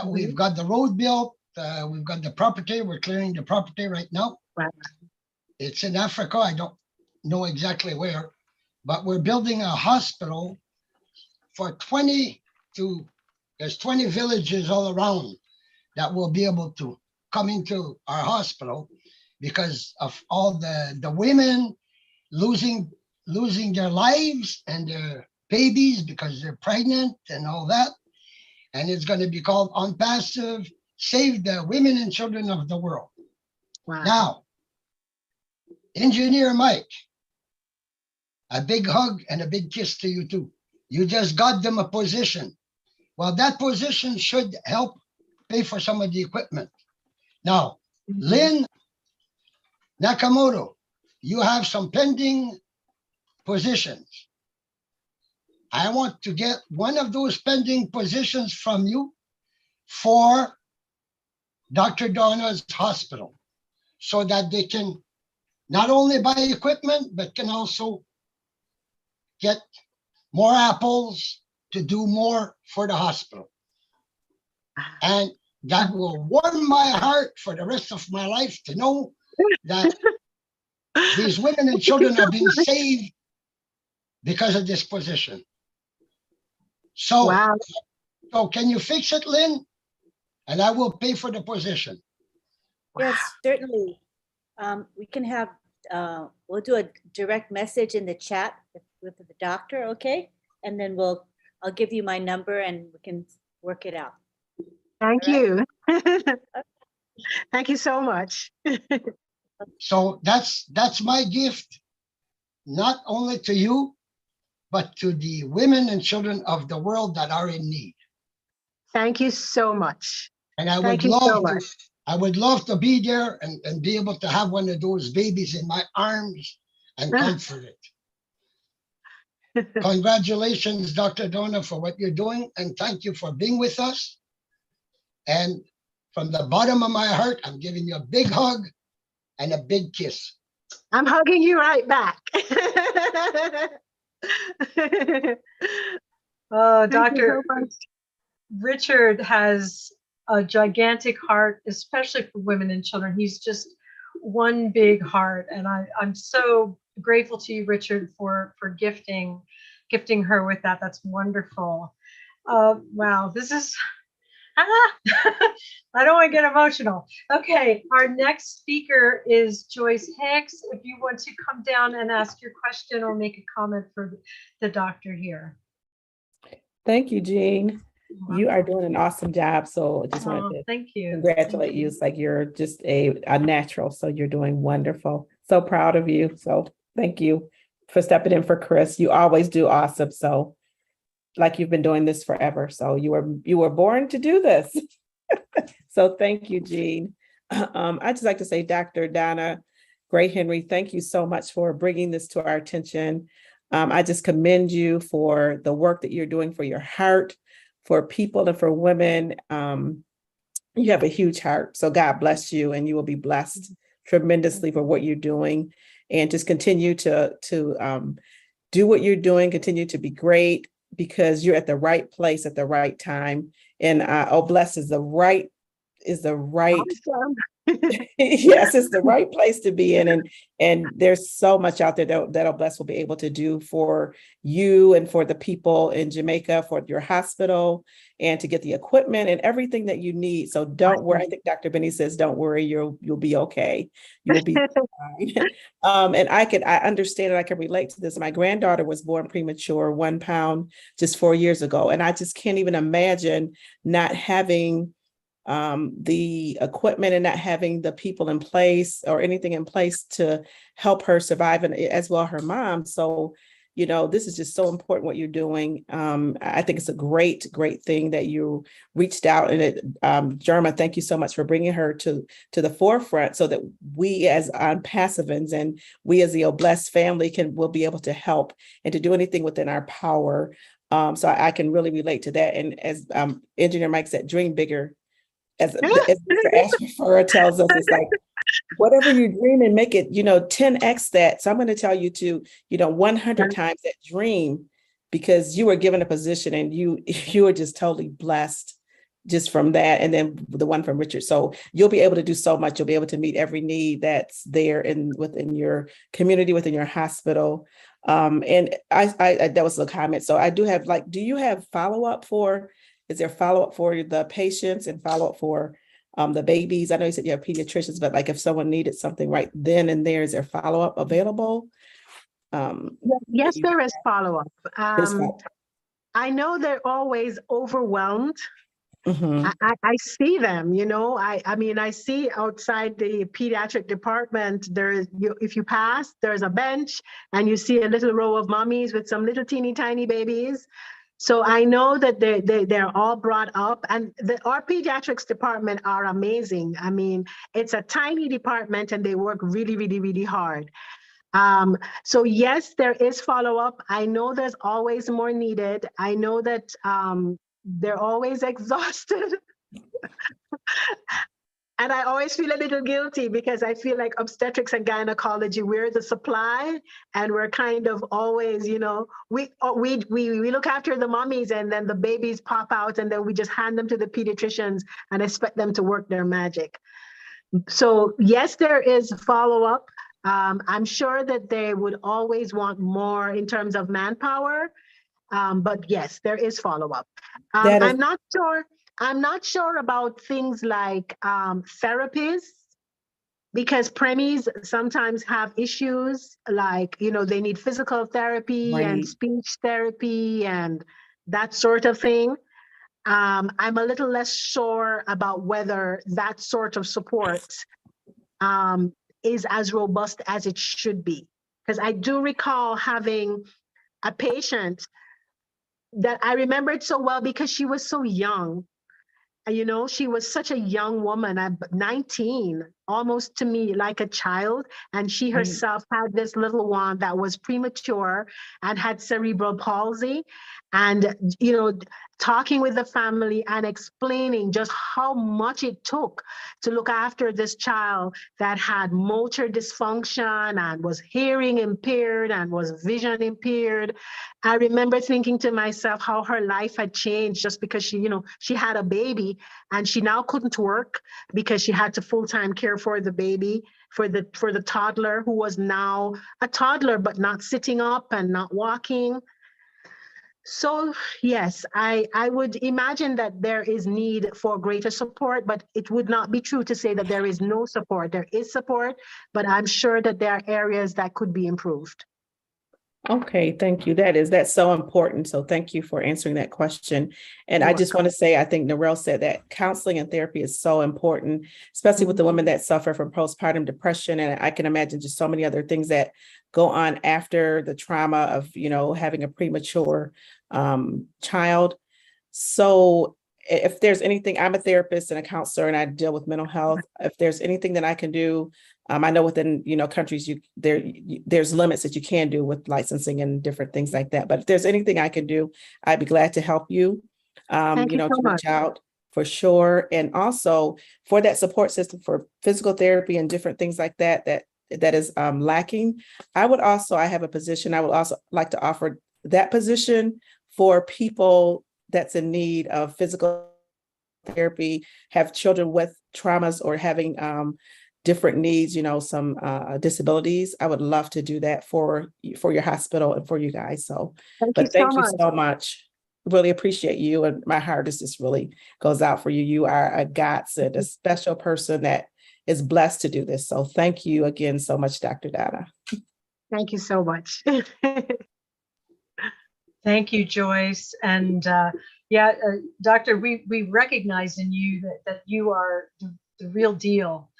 We've got the road built. We've got the property. We're clearing the property right now. Wow. It's in Africa. I don't know exactly where, but we're building a hospital for there's 20 villages all around that will be able to come into our hospital because of all the women losing their lives and their babies because they're pregnant and all that. And it's going to be called On Passive, Save the Women and Children of the World. Wow. Now, Engineer Mike, a big hug and a big kiss to you too. You just got them a position. Well, that position should help pay for some of the equipment. Now, Lynn Nakamoto, you have some pending positions. I want to get one of those pending positions from you for Dr. Donna's hospital so that they can not only buy equipment, but can also get more apples to do more for the hospital. And that will warm my heart for the rest of my life to know that these women and children are being saved because of this position. So, Wow. so can you fix it, Lynn? And I will pay for the position. Yes, certainly. We can have, we'll do a direct message in the chat with the doctor, okay? And then I'll give you my number and we can work it out. Thank you. Thank you so much. So that's my gift, not only to you, but to the women and children of the world that are in need. Thank you so much. And I Thank would you so love much. I would love to be there and be able to have one of those babies in my arms and comfort it. Congratulations, Dr. Donna, for what you're doing, and thank you for being with us. And from the bottom of my heart, I'm giving you a big hug and a big kiss. I'm hugging you right back. Oh, Thank you so Dr. much. Richard has a gigantic heart, especially for women and children. He's just one big heart. And I'm so grateful to you, Richard, for gifting her with that. That's wonderful. Wow, this is, I don't want to get emotional. Okay, our next speaker is Joyce Hicks. If you want to come down and ask your question or make a comment for the doctor here. Thank you, Jean. You are doing an awesome job. So I just wanted to Thank you. congratulate you. It's like you're just a natural. So you're doing wonderful. So proud of you. So thank you for stepping in for Chris. You always do awesome. So like you've been doing this forever. So you were born to do this. So thank you, Jean. I'd just like to say, Dr. Donna Gray-Henry, thank you so much for bringing this to our attention. I just commend you for the work that you're doing for your heart, for people and for women. You have a huge heart. So God bless you, and you will be blessed tremendously for what you're doing, and just continue to do what you're doing, continue to be great, because you're at the right place at the right time. And Oblast is the right Awesome. yes, it's the right place to be in. And there's so much out there that Oblast will be able to do for you and for the people in Jamaica, for your hospital, and to get the equipment and everything that you need. So don't worry. I think Dr. Benny says, don't worry, you'll be okay. You'll be fine. And I understand and I can relate to this. My granddaughter was born premature, 1 pound, just 4 years ago. And I just can't even imagine not having the equipment and not having the people in place or anything in place to help her survive, and as well her mom. So, this is just so important what you're doing. I think it's a great thing that you reached out, and Jerma, thank you so much for bringing her to the forefront, so that we as Passivans and we as the Oblast family will be able to help and to do anything within our power. So I can really relate to that. And as Engineer Mike said, dream bigger. As Mr. Ashford tells us, it's like, whatever you dream and make it, 10x that. So I'm going to tell you to, 100 times that dream, because you were given a position and you are just totally blessed just from that. And then the one from Richard. So you'll be able to do so much. You'll be able to meet every need that's there within your community, within your hospital. And I that was the comment. So I do have, do you have follow-up is there follow-up for the patients and follow-up for the babies? I know you said you have pediatricians, but if someone needed something right then and there, is there follow-up available? Yes, there is follow-up. I know they're always overwhelmed. Mm-hmm. I see them, I see outside the pediatric department, if you pass, there's a bench and you see a little row of mommies with some little teeny tiny babies. So I know that they're all brought up, and our pediatrics department are amazing. I mean, it's a tiny department and they work really, really, really hard. So yes, there is follow-up. I know there's always more needed. I know that they're always exhausted. And I always feel a little guilty because I feel like obstetrics and gynecology, we're the supply, and we're kind of always, we look after the mommies, and then the babies pop out, and then we just hand them to the pediatricians and expect them to work their magic. So yes, there is follow-up. I'm sure that they would always want more in terms of manpower, but yes, there is follow-up. I'm not sure about things like therapies, because preemies sometimes have issues like, they need physical therapy and speech therapy and that sort of thing. I'm a little less sure about whether that sort of support is as robust as it should be. Because I do recall having a patient that I remembered so well because she was so young. She was such a young woman, 19, almost to me like a child. And she herself had this little one that was premature and had cerebral palsy. And, you know, talking with the family and explaining just how much it took to look after this child that had motor dysfunction and was hearing impaired and was vision impaired. I remember thinking to myself how her life had changed just because she, you know, she had a baby and she now couldn't work because she had to full-time care for the baby, for the toddler who was now a toddler, but not sitting up and not walking. So yes, I would imagine that there is need for greater support, but it would not be true to say that there is no support. There is support, but I'm sure that there are areas that could be improved. Okay, thank you. That's so important. So thank you for answering that question. And You're I just want to say, I think Narelle said that counseling and therapy is so important, especially with the women that suffer from postpartum depression. And I can imagine just so many other things that go on after the trauma of, you know, having a premature child. So if there's anything, I'm a therapist and a counselor and I deal with mental health. If there's anything that I can do, I know within, you know, countries, there's limits that you can do with licensing and different things like that. But if there's anything I can do, I'd be glad to help you, you know, to reach out for sure. And also for that support system for physical therapy and different things like that, that is lacking. I have a position. I would also like to offer that position for people that's in need of physical therapy, have children with traumas or having different needs, you know, some disabilities. I would love to do that for your hospital and for you guys. So, thank you so much. Really appreciate you. And my heart is just really goes out for you. You are a godsend, a special person that is blessed to do this. So thank you again so much, Dr. Donna. Thank you so much. Thank you, Joyce. And Doctor, we recognize in you that you are the real deal.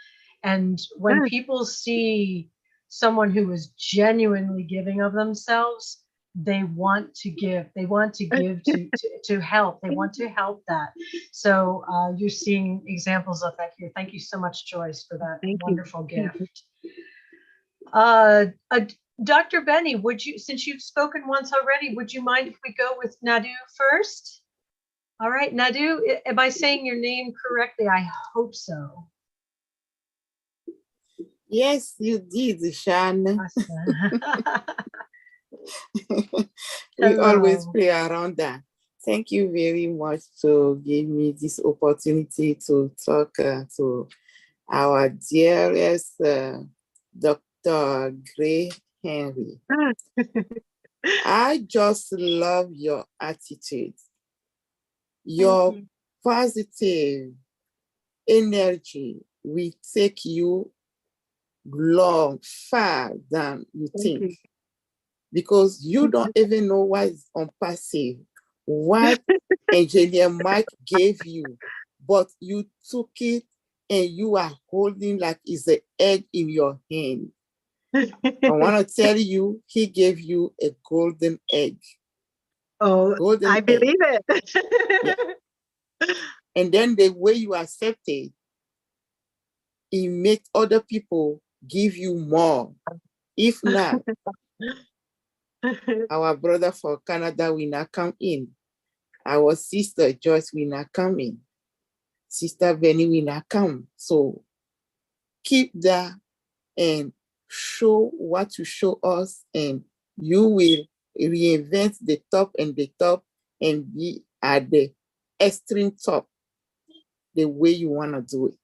And when people see someone who is genuinely giving of themselves, they want to give. They want to give to help. They want to help that. So you're seeing examples of that here. Thank you so much, Joyce, for that wonderful gift. Dr. Benny, would you, since you've spoken once already, would you mind if we go with Nadu first? All right, Nadu, am I saying your name correctly? I hope so. Yes, you did, Shan. We always play around that. Thank you very much to give me this opportunity to talk to our dearest Dr. Gray Henry. I just love your attitude, your positive energy will take you long, far than you think, because you don't even know what is on passive, what Engineer Mike gave you, but you took it and you are holding like it's an egg in your hand. I want to tell you, he gave you a golden egg. Oh, golden I believe egg. It. Yeah. And then the way you accept it, it makes other people give you more. If not, our brother for Canada will not come in. Our sister Joyce will not come in. Sister Benny will not come. So keep that and show what you show us, and you will reinvent the top and be at the extreme top the way you want to do it.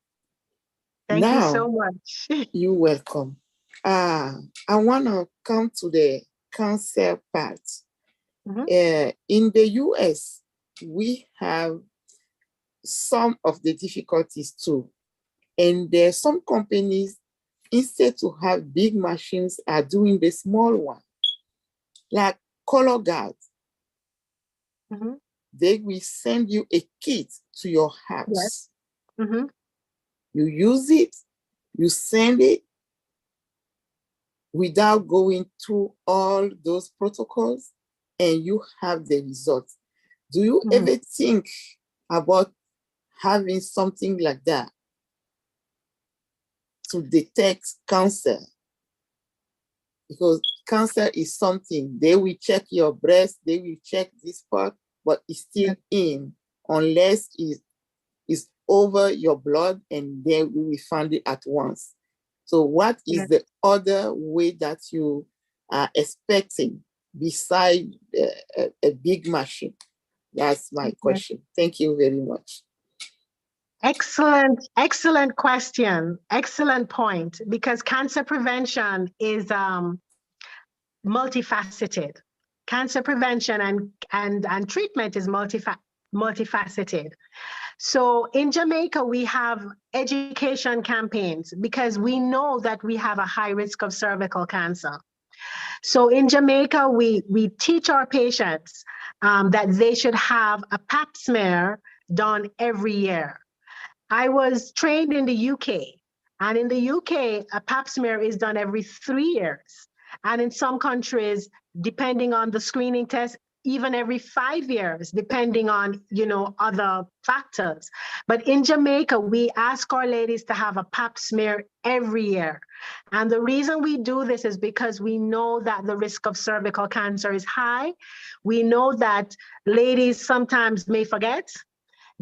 Thank you so much. You're welcome. I want to come to the cancer part. In the US, we have some of the difficulties too. And there are some companies, instead to have big machines, are doing the small one, like color guards. They will send you a kit to your house. Yes. You use it, you send it without going through all those protocols, and you have the results. Do you ever think about having something like that? to detect cancer. Because cancer is something, they will check your breast, they will check this part, but it's still in, unless it's over your blood, and then we will find it at once. So what is the other way that you are expecting beside a big machine? That's my question. Thank you very much. Excellent question. Excellent point, because cancer prevention is multifaceted. Cancer prevention and treatment is multifaceted. So in Jamaica, we have education campaigns because we know that we have a high risk of cervical cancer. So in Jamaica, we teach our patients that they should have a pap smear done every year. I was trained in the UK, and in the UK, a pap smear is done every 3 years. And in some countries, depending on the screening test, even every 5 years, depending on, other factors. But in Jamaica, we ask our ladies to have a pap smear every year. And the reason we do this is because we know that the risk of cervical cancer is high. We know that ladies sometimes may forget.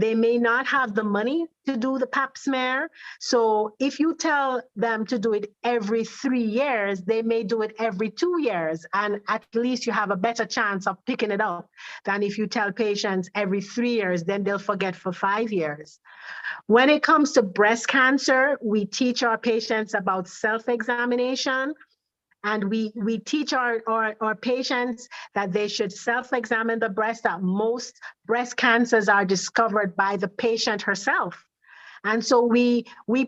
They may not have the money to do the pap smear. So if you tell them to do it every 3 years, they may do it every 2 years. And at least you have a better chance of picking it up than if you tell patients every 3 years, then they'll forget for 5 years. When it comes to breast cancer, we teach our patients about self-examination. And we teach our patients that they should self-examine the breast, that most breast cancers are discovered by the patient herself. And so we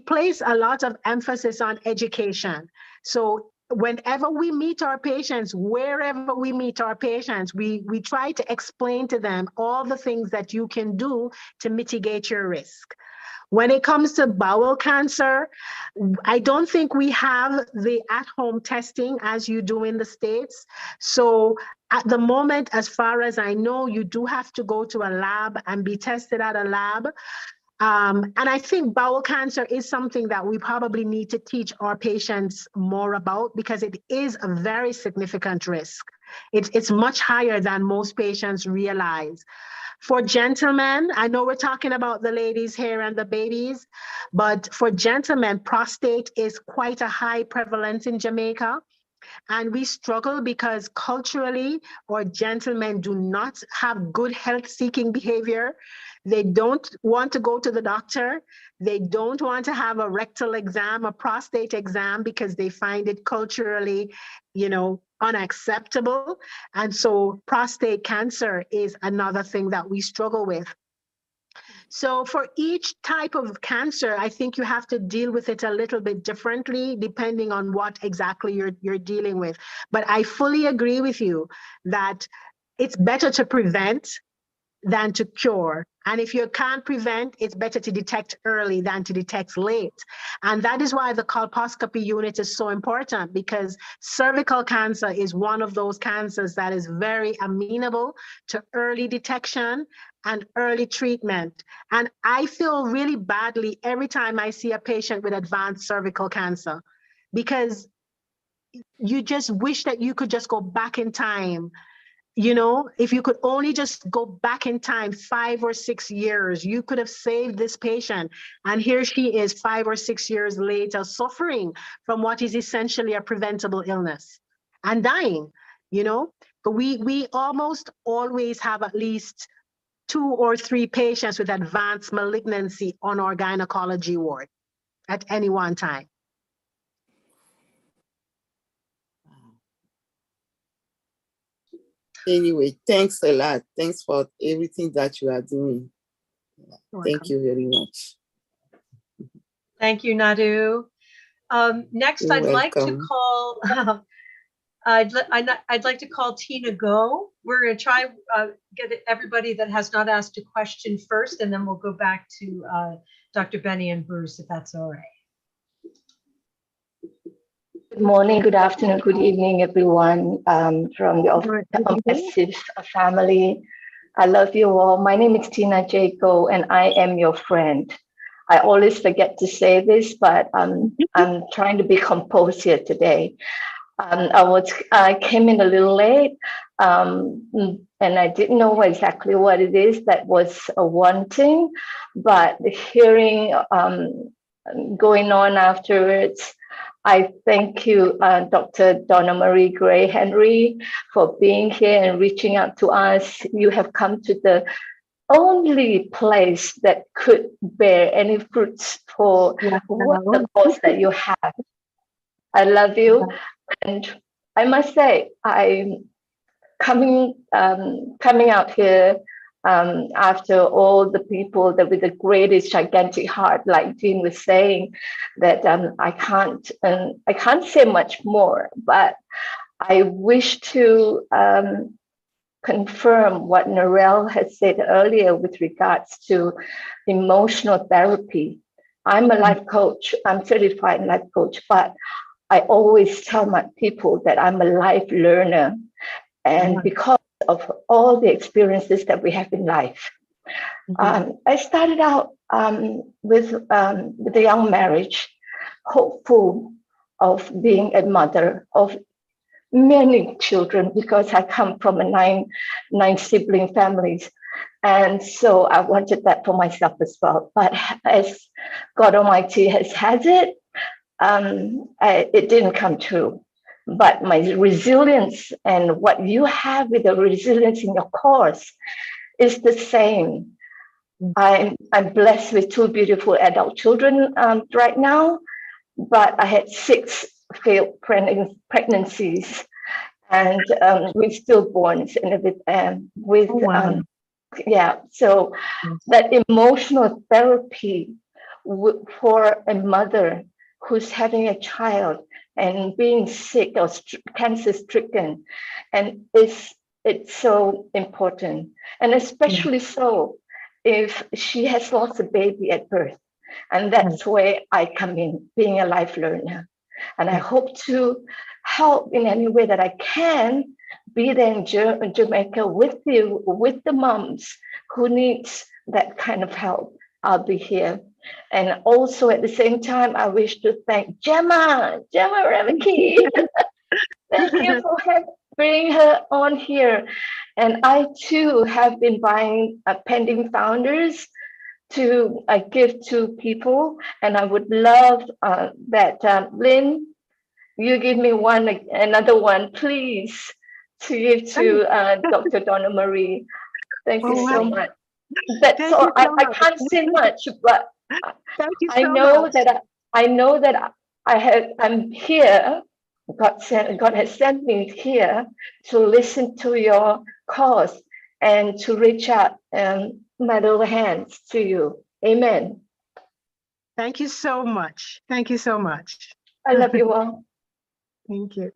place a lot of emphasis on education. So whenever we meet our patients, wherever we meet our patients, we try to explain to them all the things that you can do to mitigate your risk. When it comes to bowel cancer, I don't think we have the at-home testing as you do in the States. So at the moment, as far as I know, you do have to go to a lab and be tested at a lab. And I think bowel cancer is something that we probably need to teach our patients more about, because it is a very significant risk. It's much higher than most patients realize. For gentlemen, I know we're talking about the ladies here and the babies, but for gentlemen, prostate is quite a high prevalence in Jamaica. And we struggle because culturally, our gentlemen do not have good health-seeking behavior. They don't want to go to the doctor. They don't want to have a rectal exam, a prostate exam, because they find it culturally, unacceptable. And so prostate cancer is another thing that we struggle with. So for each type of cancer, I think you have to deal with it a little bit differently, depending on what exactly you're dealing with. But I fully agree with you that it's better to prevent than to cure. And if you can't prevent, it's better to detect early than to detect late. And that is why the colposcopy unit is so important, because cervical cancer is one of those cancers that is very amenable to early detection and early treatment. And I feel really badly every time I see a patient with advanced cervical cancer, because you just wish that you could just go back in time. If you could only just go back in time 5 or 6 years, you could have saved this patient. And here she is 5 or 6 years later, suffering from what is essentially a preventable illness and dying, But we almost always have at least 2 or 3 patients with advanced malignancy on our gynecology ward at any one time. Anyway, thanks a lot. Thanks for everything that you are doing. Thank you very much. Thank you, Nadu. Next, You're I'd like to welcome. call. I'd like to call Tina Go. We're going to try get everybody that has not asked a question first, and then we'll go back to Dr. Benny and Bruce, if that's all right. Good morning, good afternoon, good evening, everyone from the Offensive family. I love you all. My name is Tina Jaco, and I am your friend. I always forget to say this, but I'm trying to be composed here today. I came in a little late, and I didn't know exactly what it is that was wanting, but the hearing going on afterwards, I thank you, Dr. Donna Marie Gray Henry, for being here and reaching out to us. You have come to the only place that could bear any fruits for what the cause that you have. I love you, and I must say, I'm coming out here after all the people that with the greatest gigantic heart, like Jean was saying, that I can't say much more, but I wish to confirm what Narelle had said earlier with regards to emotional therapy. I'm a life coach, I'm certified life coach, but I always tell my people that I'm a life learner. And because of all the experiences that we have in life, I started out with a young marriage, hopeful of being a mother of many children because I come from a nine sibling families. And so I wanted that for myself as well. But as God Almighty has it, it didn't come true. But my resilience and what you have with the resilience in your course is the same. I'm blessed with 2 beautiful adult children right now, but I had 6 failed pregnancies and with stillborns and with so that emotional therapy for a mother who's having a child and being sick or cancer stricken, and it's so important, and especially so if she has lost a baby at birth. And that's where I come in, being a life learner. And I hope to help in any way that I can, be there in Jamaica with you, with the moms who needs that kind of help. I'll be here. And also at the same time, I wish to thank Gemma Remeke. Thank you for bringing her on here. And I too have been buying pending founders to give to people, and I would love that Lynn, you give me another one, please, to give to Dr. Donna Marie. Thank you so much. That's all. I can't say much, but I know that I'm here. God has sent me here to listen to your cause and to reach out my little hands to you. Amen. Thank you so much. Thank you so much. I love you all. Thank you.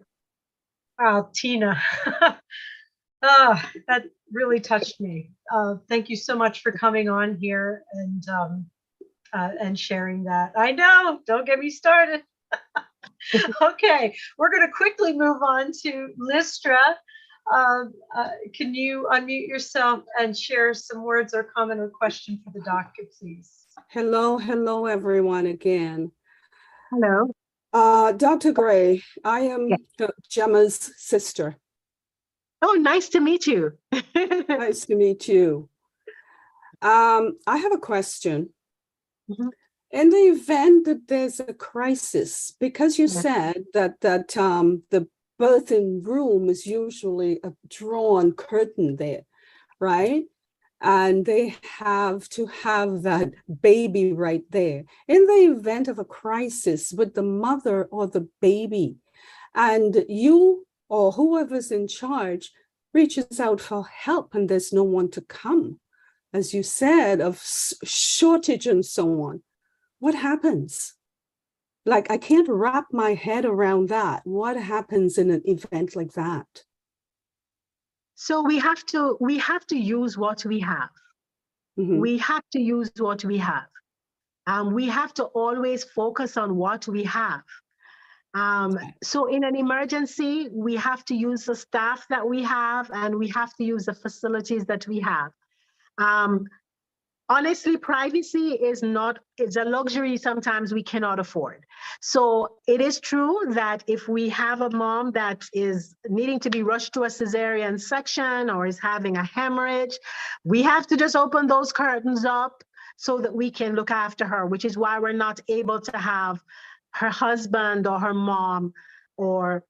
Wow, Tina. That really touched me. Thank you so much for coming on here and sharing that. I know, don't get me started. Okay, we're going to quickly move on to Listra. Can you unmute yourself and share some words or comment or question for the doctor, please? Hello, everyone again. Hello. Dr. Gray, I am Gemma's sister. Oh, nice to meet you. Nice to meet you. I have a question. In the event that there's a crisis, because you said that the birthing room is usually a drawn curtain there, right? And they have to have that baby right there. In the event of a crisis with the mother or the baby, and you or whoever's in charge reaches out for help and there's no one to come, as you said, of shortage and so on, what happens? Like, I can't wrap my head around that. What happens in an event like that? So we have to use what we have. We have to use what we have. We have to always focus on what we have. So in an emergency, we have to use the staff that we have, and we have to use the facilities that we have. honestly, privacy is a luxury sometimes we cannot afford. So it is true that if we have a mom that is needing to be rushed to a cesarean section or is having a hemorrhage, we have to just open those curtains up so that we can look after her, which is why we're not able to have her husband or her mom or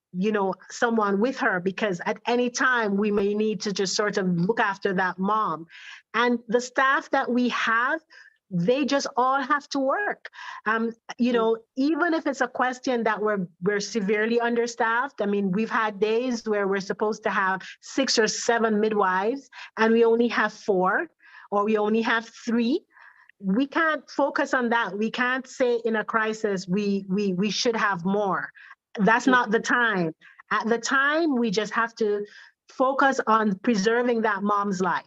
someone with her, because at any time we may need to just sort of look after that mom. And the staff that we have, they just all have to work. Even if it's a question that we're severely understaffed. I mean, we've had days where we're supposed to have 6 or 7 midwives and we only have 4 or we only have 3. We can't focus on that. We can't say in a crisis we should have more. That's not the time. At the time, we just have to focus on preserving that mom's life.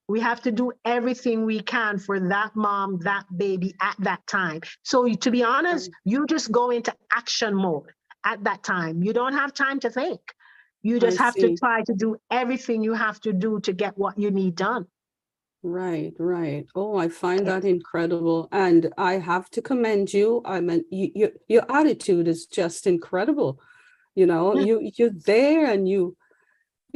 We have to do everything we can for that mom, that baby at that time. So to be honest, you just go into action mode at that time. You don't have time to think. You just have to try to do everything you have to do to get what you need done. Right, right. Oh, I find that incredible. And I have to commend you. I mean, your attitude is just incredible. You're there and you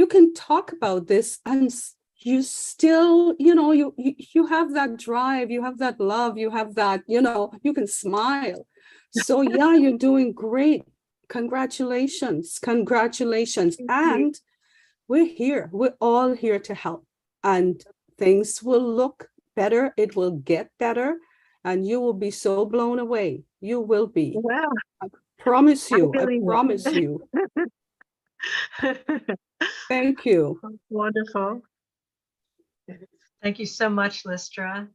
can talk about this and you still, you have that drive, you have that love, you have that, you can smile. So yeah, you're doing great. Congratulations. Congratulations. And we're all here to help. And things will look better. It will get better. And you will be so blown away. You will be. Well, I promise you. I believe it. promise you. Thank you. Wonderful. Thank you so much, Listra.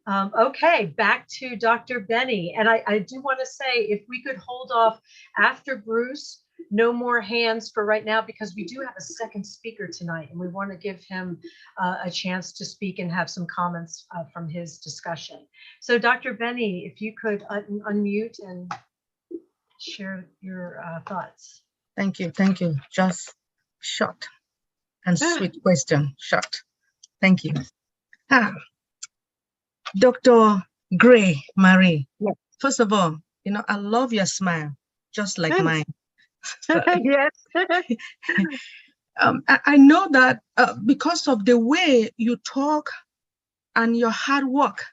Okay, back to Dr. Benny. And I do want to say, if we could hold off after Bruce, no more hands for right now, because we do have a second speaker tonight and we want to give him a chance to speak and have some comments from his discussion. So Dr. Benny, if you could unmute and share your thoughts. Thank you. Thank you. Just short and sweet question. Short. Thank you. Dr. Gray Marie. Yes. First of all, I love your smile, just like mine. Yes. I know that because of the way you talk and your hard work,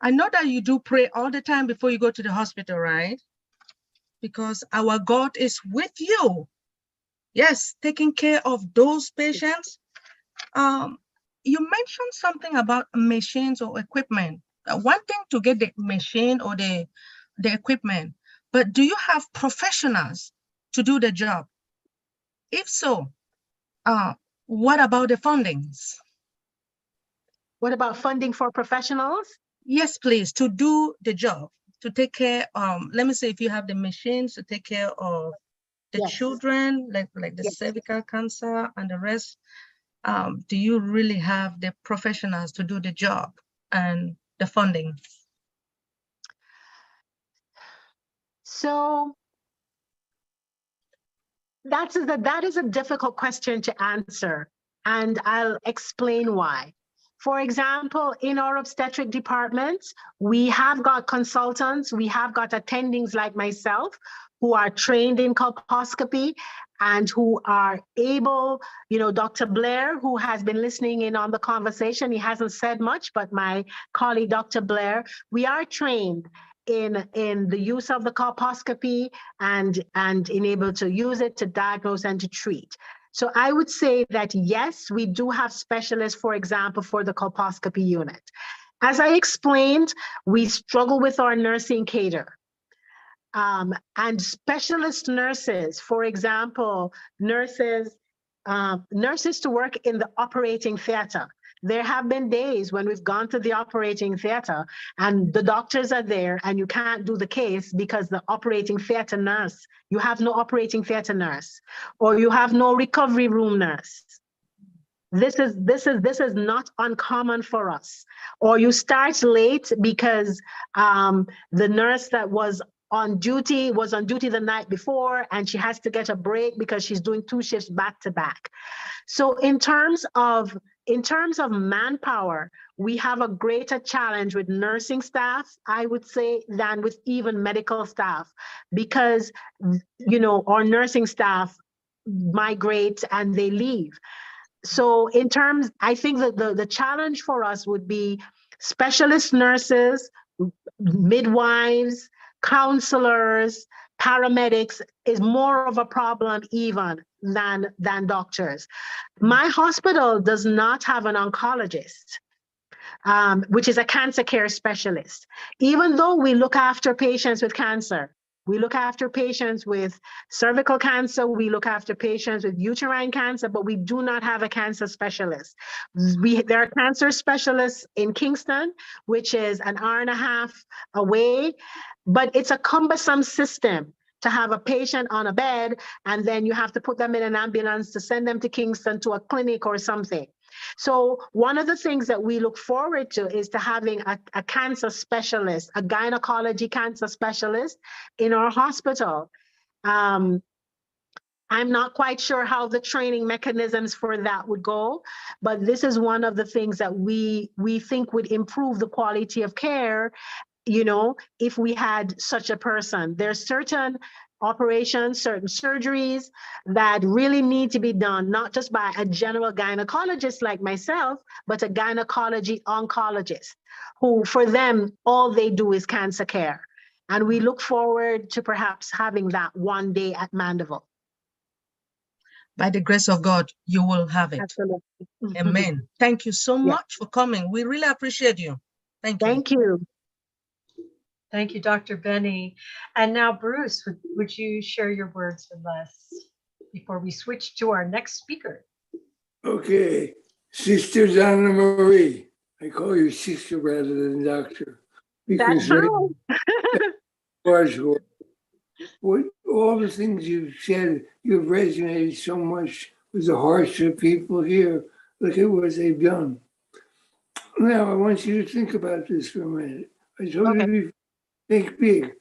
I know that you do pray all the time before you go to the hospital, right? Because our God is with you. Yes, taking care of those patients. You mentioned something about machines or equipment. One thing to get the machine or the equipment, but do you have professionals to do the job? If so, what about the fundings? What about funding for professionals? Yes, please, to do the job, to take care, let me say if you have the machines to take care of the children, like the cervical cancer and the rest, do you really have the professionals to do the job and the funding? So that is a difficult question to answer, and I'll explain why. For example, in our obstetric departments, we have got consultants, we have got attendings like myself who are trained in colposcopy and who are able, Dr. Blair, who has been listening in on the conversation, he hasn't said much, but my colleague, Dr. Blair, we are trained in the use of the colposcopy and in able to use it to diagnose and to treat. So I would say that, yes, we do have specialists, for example, for the colposcopy unit. As I explained, we struggle with our nursing cadre. And specialist nurses, for example, nurses to work in the operating theater. There have been days when we've gone to the operating theater and the doctors are there and you can't do the case because the operating theater nurse, you have no operating theater nurse, or you have no recovery room nurse. This is not uncommon for us. Or you start late because the nurse that was on duty the night before and she has to get a break because she's doing 2 shifts back to back. So in terms of in terms of manpower, we have a greater challenge with nursing staff, I would say, than with even medical staff, because, you know, our nursing staff migrate and they leave. So in terms, I think that the challenge for us would be specialist nurses, midwives, counselors, paramedics is more of a problem even than doctors. My hospital does not have an oncologist, which is a cancer care specialist. Even though we look after patients with cancer, we look after patients with cervical cancer, we look after patients with uterine cancer, but we do not have a cancer specialist. There are cancer specialists in Kingston, which is an hour and a half away, but it's a cumbersome system to have a patient on a bed, and then you have to put them in an ambulance to send them to Kingston to a clinic or something. So one of the things that we look forward to is to having a cancer specialist, a gynecology cancer specialist in our hospital. I'm not quite sure how the training mechanisms for that would go, but this is one of the things that we think would improve the quality of care, you know, if we had such a person. There's certain operations, certain surgeries that really need to be done, not just by a general gynecologist like myself, but a gynecology oncologist, who for them, all they do is cancer care. And we look forward to perhaps having that one day at Mandeville. By the grace of God, you will have it. Absolutely. Amen. Thank you so much for coming. We really appreciate you. Thank you. Thank you. Thank you, Dr. Benny. And now, Bruce, would you share your words with us before we switch to our next speaker? Okay, Sister Donna Marie. I call you sister rather than doctor. That's true. What all the things you've said, you've resonated so much with the hearts of people here. Look at what they've done. Now, I want you to think about this for a minute. I told you, think big.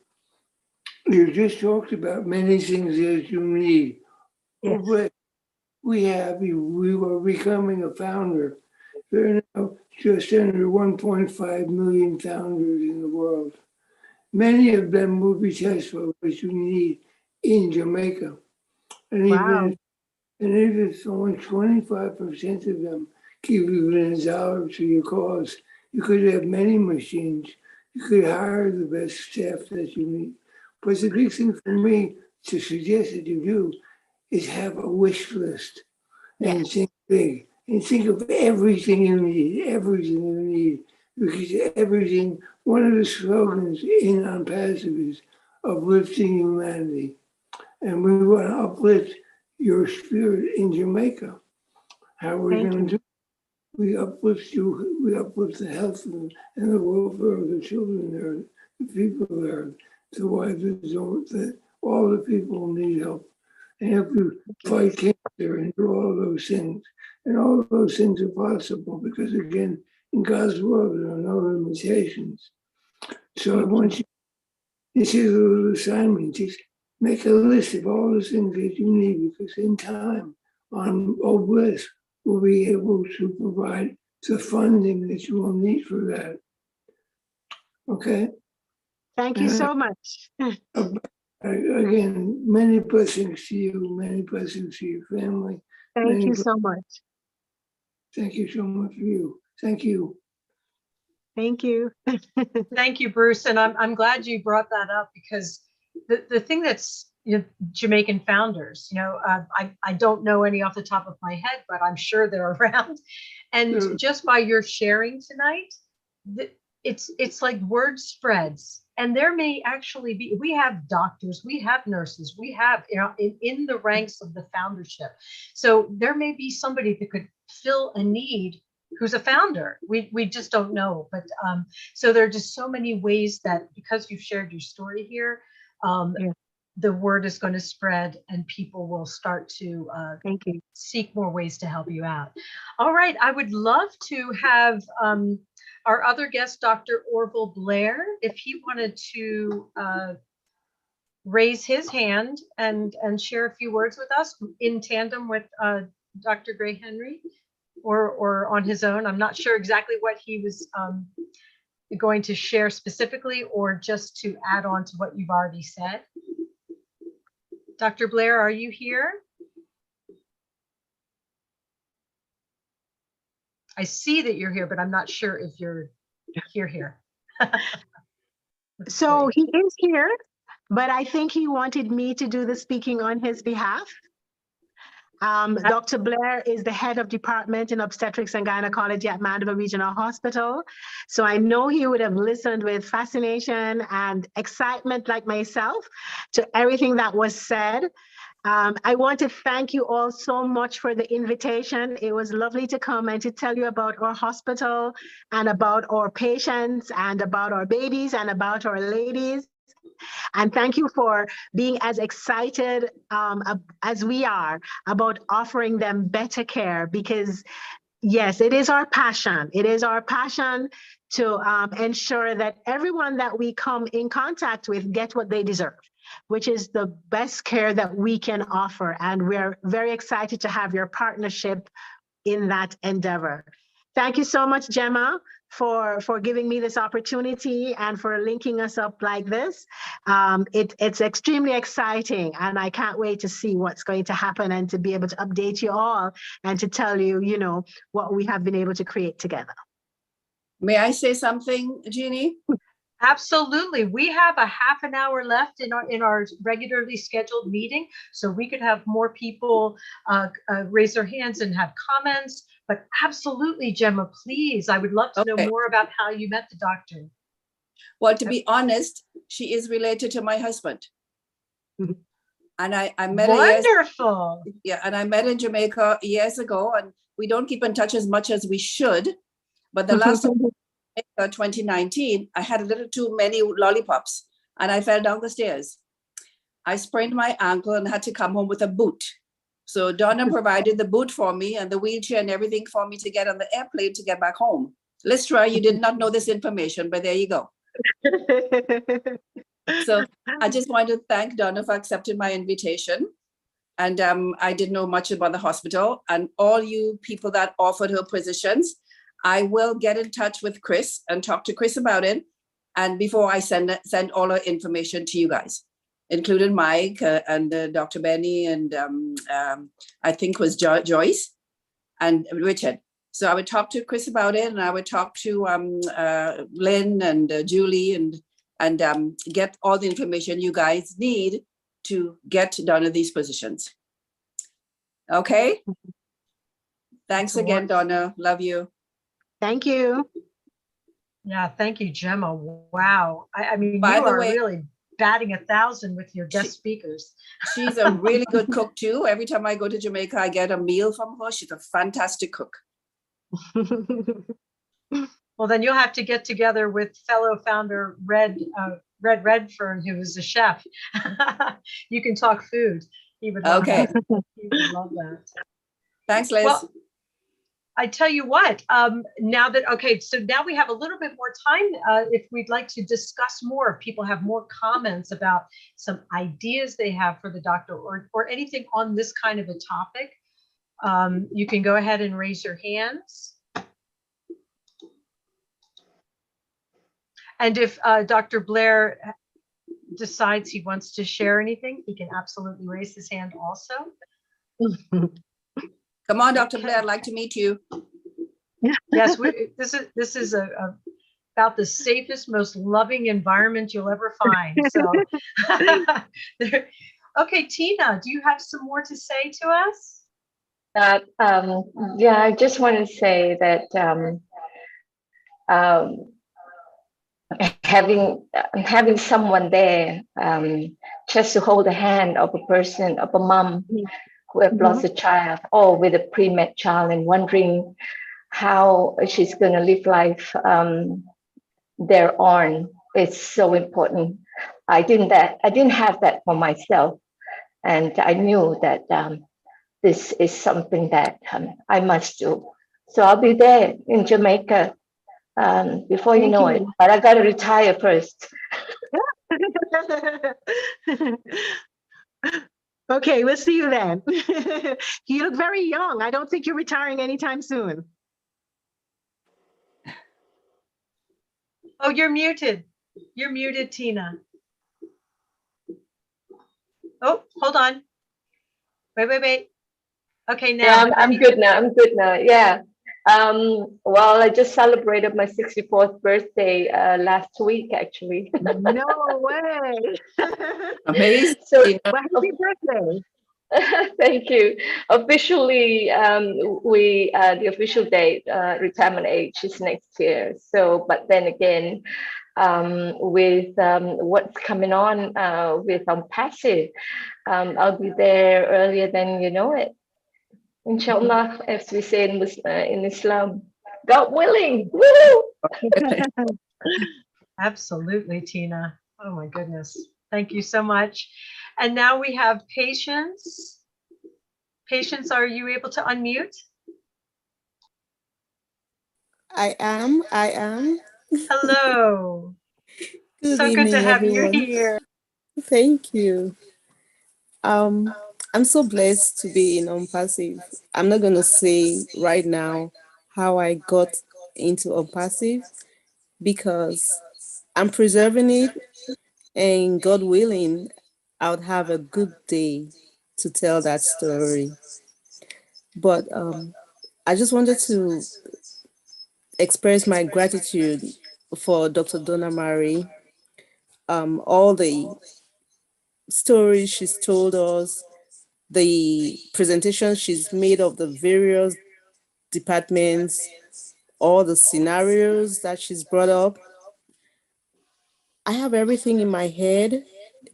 You just talked about many things that you need. Yes. But we were becoming a founder. There are now just under 1.5 million founders in the world. Many of them will be test for what you need in Jamaica. And even if only 25% of them give even $1 to your cause, you could have many machines. You could hire the best staff that you need. But the big thing for me to suggest that you do is have a wish list and think big and think of everything you need, because everything, one of the slogans in On-Passive is uplifting humanity. And we want to uplift your spirit in Jamaica. How are we going to do it? We uplift you, we uplift the health and the welfare of the children there, the people there, the wives that all the people need help. And help you fight cancer and do all those things. And all those things are possible because, again, in God's world, there are no limitations. So I want you, this is a little assignment, just make a list of all the things that you need, because in time, on Bliss, we'll be able to provide the funding that you will need for that. Okay? Thank you so much. Again, many blessings to you, many blessings to your family. Thank you so much. Thank you so much for you. Thank you. Thank you. Thank you, Bruce. And I'm glad you brought that up, because the thing that's, you know, Jamaican founders, you know, I don't know any off the top of my head, but I'm sure they're around. And just by your sharing tonight, it's like word spreads. And there may actually be, we have doctors, we have nurses, we have, you know, in the ranks of the foundership. So there may be somebody that could fill a need who's a founder. We just don't know. But so there are just so many ways that, because you've shared your story here, the word is going to spread and people will start to seek more ways to help you out. All right, I would love to have our other guest, Dr. Orville Blair, if he wanted to raise his hand and share a few words with us in tandem with Dr. Gray Henry. or on his own. I'm not sure exactly what he was going to share specifically, or just to add on to what you've already said. Dr. Blair, are you here? I see that you're here, but I'm not sure if you're here. So he is here, but I think he wanted me to do the speaking on his behalf. Dr. Blair is the head of department in obstetrics and gynecology at Mandeville Regional Hospital. So I know he would have listened with fascination and excitement like myself to everything that was said. I want to thank you all so much for the invitation. It was lovely to come and to tell you about our hospital and about our patients and about our babies and about our ladies. And thank you for being as excited as we are about offering them better care, because yes, it is our passion. It is our passion to ensure that everyone that we come in contact with get what they deserve, which is the best care that we can offer. And we're very excited to have your partnership in that endeavor. Thank you so much, Gemma, for giving me this opportunity and for linking us up like this. It's extremely exciting, and I can't wait to see what's going to happen and to be able to update you all and to tell you, what we have been able to create together. May I say something, Jeannie? Absolutely. We have a half an hour left in our regularly scheduled meeting, so we could have more people raise their hands and have comments. But absolutely, Gemma, please, I would love to know more about how you met the doctor. Well, to be honest, she is related to my husband. And I met her wonderful. And I met in Jamaica years ago, and we don't keep in touch as much as we should. But the last time, 2019, I had a little too many lollipops and I fell down the stairs. I sprained my ankle and had to come home with a boot. So Donna provided the boot for me and the wheelchair and everything for me to get on the airplane to get back home. Listra, you did not know this information, but there you go. So I just want to thank Donna for accepting my invitation. And I didn't know much about the hospital, and all you people that offered her positions. I will get in touch with Chris and talk to Chris about it. And before I send all her information to you guys, including Mike and Dr. Benny and I think was Joyce and Richard. So I would talk to Chris about it, and I would talk to Lynn and Julie and get all the information you guys need to get Donna these positions. Okay. Thanks again, Donna. Love you. Thank you. Yeah, thank you, Gemma. Wow. I mean, By you the are way, really batting 1,000 with your guest speakers. She's a really good cook too. Every time I go to Jamaica, I get a meal from her. She's a fantastic cook. Well, then you'll have to get together with fellow founder Red Redfern, who is a chef. You can talk food. He would love that. He would love that. Thanks, Liz. Well, I tell you what, so now we have a little bit more time if we'd like to discuss more, if people have more comments about some ideas they have for the doctor or anything on this kind of a topic, you can go ahead and raise your hands. And if Dr. Blair decides he wants to share anything, he can absolutely raise his hand also. Come on, Dr. Blair, I'd like to meet you. Yes, this is about the safest, most loving environment you'll ever find. So, okay, Tina, do you have some more to say to us? Yeah, I just want to say that having someone there just to hold the hand of a person, of a mom who have lost a child, or with a pre-med child, and wondering how she's going to live life thereon, is so important. I didn't have that for myself, and I knew that this is something that I must do. So I'll be there in Jamaica before you know it, but I got to retire first. Okay, we'll see you then. You look very young. I don't think you're retiring anytime soon. Oh, you're muted. You're muted, Tina. Oh, hold on. Wait. Okay, Yeah, now. I'm good now. I'm good now. Yeah. Well, I just celebrated my 64th birthday last week, actually. No way. Amazing. So, Well, happy birthday. thank you. Officially, the official date, retirement age is next year. So, but then again, with what's coming on with passive, I'll be there earlier than you know it. Inshallah, as we say in Islam, God willing. Woo! Absolutely, Tina. Oh my goodness. Thank you so much. And now we have Patience. Patience, are you able to unmute? I am. Hello. Good So good to evening, have you everyone. here. Thank you. I'm so blessed to be in Unpassive. I'm not going to say right now how I got into Unpassive because I'm preserving it, and God willing, I would have a good day to tell that story. But I just wanted to express my gratitude for Dr. Donna Marie. All the stories she's told us, the presentation she's made of the various departments, all the scenarios that she's brought up. I have everything in my head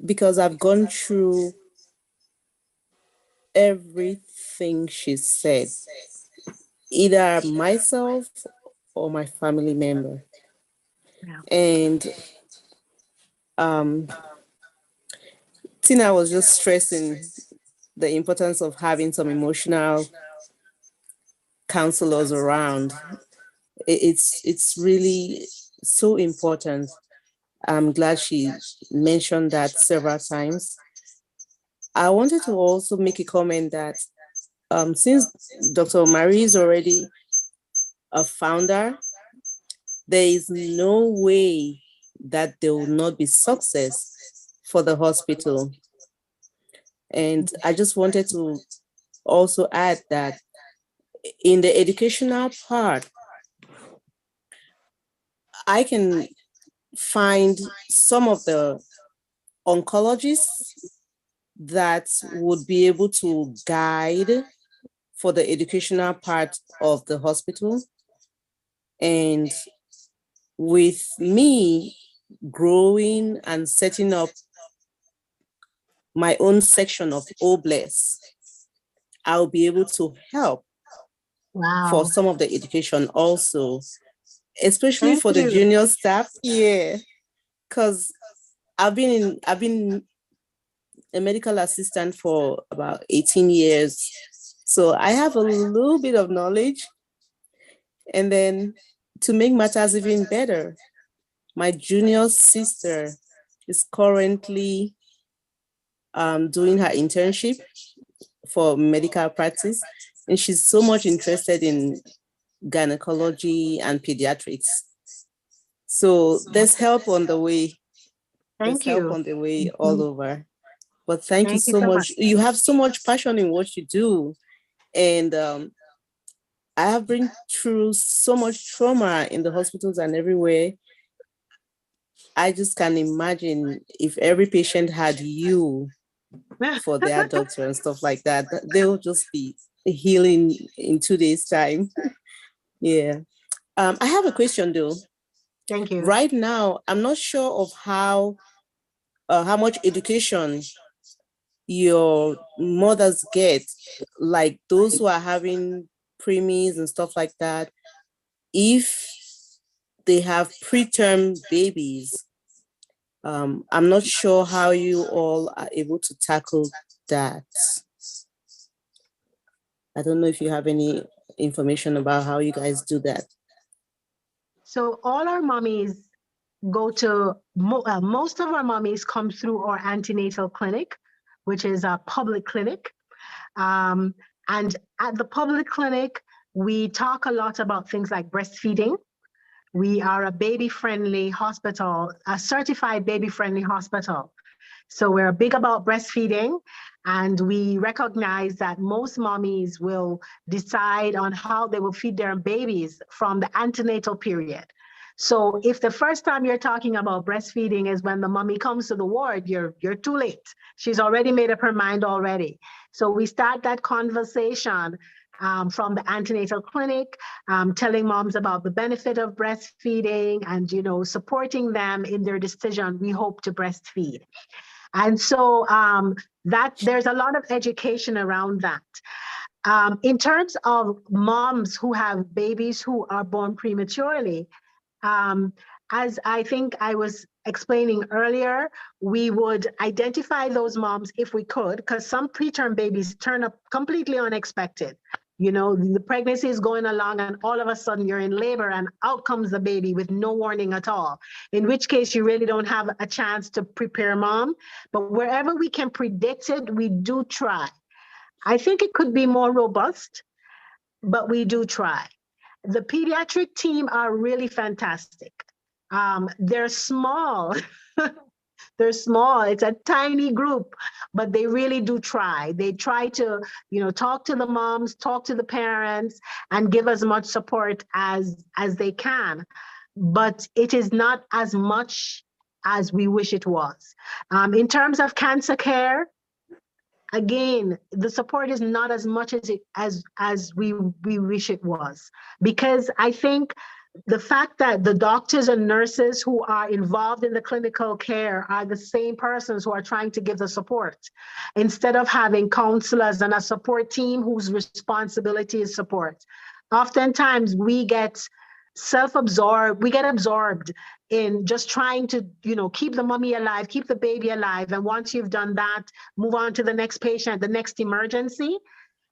because I've gone through everything she said, either myself or my family member. And Tina was just stressing the importance of having some emotional counselors around. It's really so important. I'm glad she mentioned that several times. I wanted to also make a comment that since Dr. Marie is already a founder, there is no way that there will not be success for the hospital. And I just wanted to also add that in the educational part, I can find some of the oncologists that would be able to guide for the educational part of the hospital. And with me growing and setting up my own section of OBLES, I'll be able to help for some of the education also, especially for the junior staff. Yeah, because I've been a medical assistant for about 18 years. So I have a little bit of knowledge. And then to make matters even better, my junior sister is currently doing her internship for medical practice. And she's so much interested in gynecology and pediatrics. So there's help on the way. Thank you. There's help on the way all over. But thank you so much. You have so much passion in what you do. And I have been through so much trauma in the hospitals and everywhere. I just can't imagine if every patient had you for their doctor and stuff like that. They'll just be healing in 2 days' time. Yeah. I have a question though. Thank you. Right now, I'm not sure of how much education your mothers get, like those who are having preemies and stuff like that. If they have preterm babies, I'm not sure how you all are able to tackle that. I don't know if you have any information about how you guys do that. So all our mommies go to, most of our mommies come through our antenatal clinic, which is a public clinic. And at the public clinic, we talk a lot about things like breastfeeding. We are a baby-friendly hospital, a certified baby-friendly hospital. So we're big about breastfeeding, and we recognize that most mommies will decide on how they will feed their babies from the antenatal period. So if the first time you're talking about breastfeeding is when the mommy comes to the ward, you're too late. She's already made up her mind already. So we start that conversation from the antenatal clinic, telling moms about the benefit of breastfeeding and, you know, supporting them in their decision, we hope to breastfeed. And so that there's a lot of education around that. In terms of moms who have babies who are born prematurely, as I think I was explaining earlier, we would identify those moms if we could, because some preterm babies turn up completely unexpected. You know, the pregnancy is going along and all of a sudden you're in labor and out comes the baby with no warning at all, in which case you really don't have a chance to prepare mom. But wherever we can predict it, we do try. I think it could be more robust, but we do try. The pediatric team are really fantastic. They're small. They're small. It's a tiny group, but they really do try. They try to, you know, talk to the moms, talk to the parents, and give as much support as they can. But it is not as much as we wish it was. In terms of cancer care, again, the support is not as much as we wish it was, because I think the fact that the doctors and nurses who are involved in the clinical care are the same persons who are trying to give the support, instead of having counselors and a support team whose responsibility is support. Oftentimes we get self-absorbed, we get absorbed in just trying to, you know, keep the mommy alive, keep the baby alive. And once you've done that, move on to the next patient, the next emergency.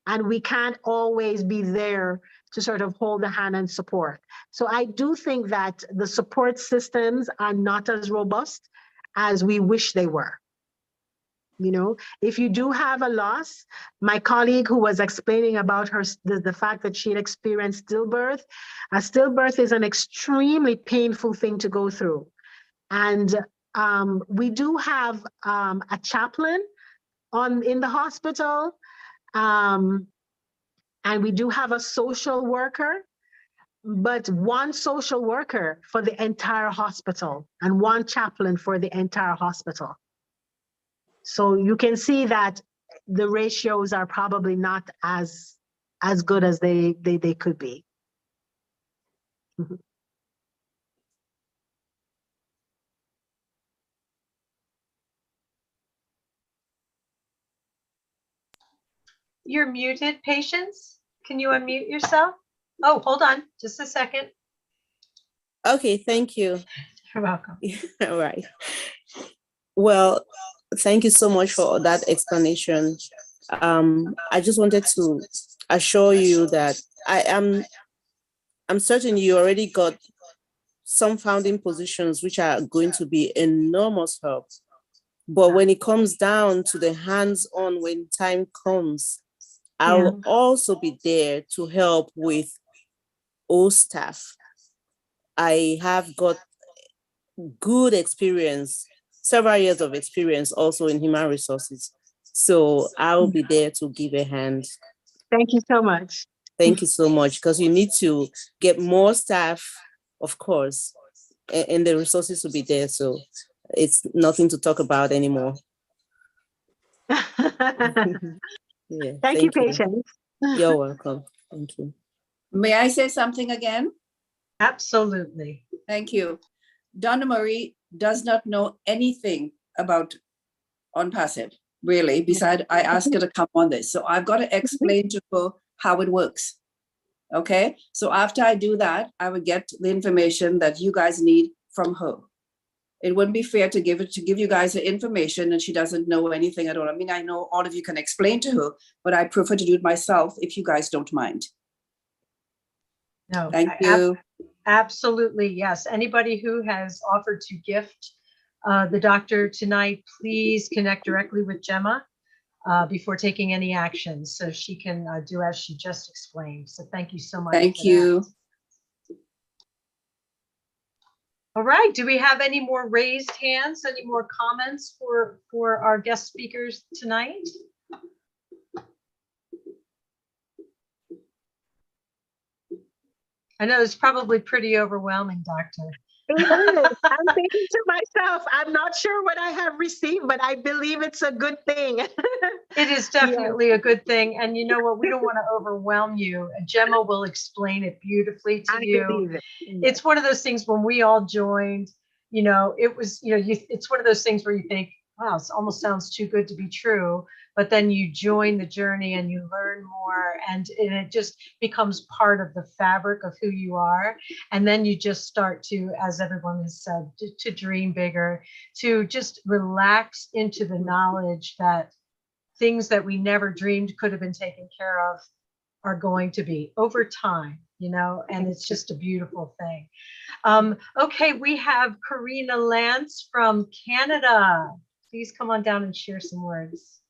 And we can't always be there to sort of hold the hand and support. So I do think that the support systems are not as robust as we wish they were. You know, if you do have a loss, my colleague who was explaining about her, the fact that she had experienced stillbirth, a stillbirth is an extremely painful thing to go through. And we do have a chaplain in the hospital, and we do have a social worker, but one social worker for the entire hospital and one chaplain for the entire hospital. So you can see that the ratios are probably not as good as they could be. You're muted, Patience. Can you unmute yourself? Oh, hold on just a second. Okay, thank you. You're welcome. All right. Well, thank you so much for that explanation. I just wanted to assure you that I'm certain you already got some founding positions which are going to be enormous help. But when it comes down to the hands-on, when time comes, I'll also be there to help with all staff. I have got good experience, several years of experience also in human resources. So I'll be there to give a hand. Thank you so much. Thank you so much, because you need to get more staff, of course, and the resources will be there. So it's nothing to talk about anymore. Yeah, thank you, Patience. You're welcome. Thank you. May I say something again? Absolutely. Thank you. Donna Marie does not know anything about OnPassive, really, besides I asked her to come on this. So I've got to explain to her how it works. Okay, so after I do that, I will get the information that you guys need from her. It wouldn't be fair to give you guys the information and she doesn't know anything at all. I mean, I know all of you can explain to her, but I prefer to do it myself if you guys don't mind. No, thank you. Absolutely, yes. Anybody who has offered to gift the doctor tonight, please connect directly with Gemma. before taking any action. So she can do as she just explained. So thank you so much. Thank for that. you. All right. Do we have any more raised hands? Any more comments for our guest speakers tonight? I know it's probably pretty overwhelming, Doctor. It is. I'm thinking to myself, I'm not sure what I have received, but I believe it's a good thing. It is definitely a good thing. And you know what? We don't want to overwhelm you. Gemma will explain it beautifully to you. Believe it. It's one of those things when we all joined, you know, it was, you know, it's one of those things where you think, wow, it almost sounds too good to be true. But then you join the journey and you learn more, and it just becomes part of the fabric of who you are. And then you just start to, as everyone has said, to dream bigger, to just relax into the knowledge that things that we never dreamed could have been taken care of are going to be over time, you know, and it's just a beautiful thing. Okay, we have Karina Lance from Canada. Please come on down and share some words.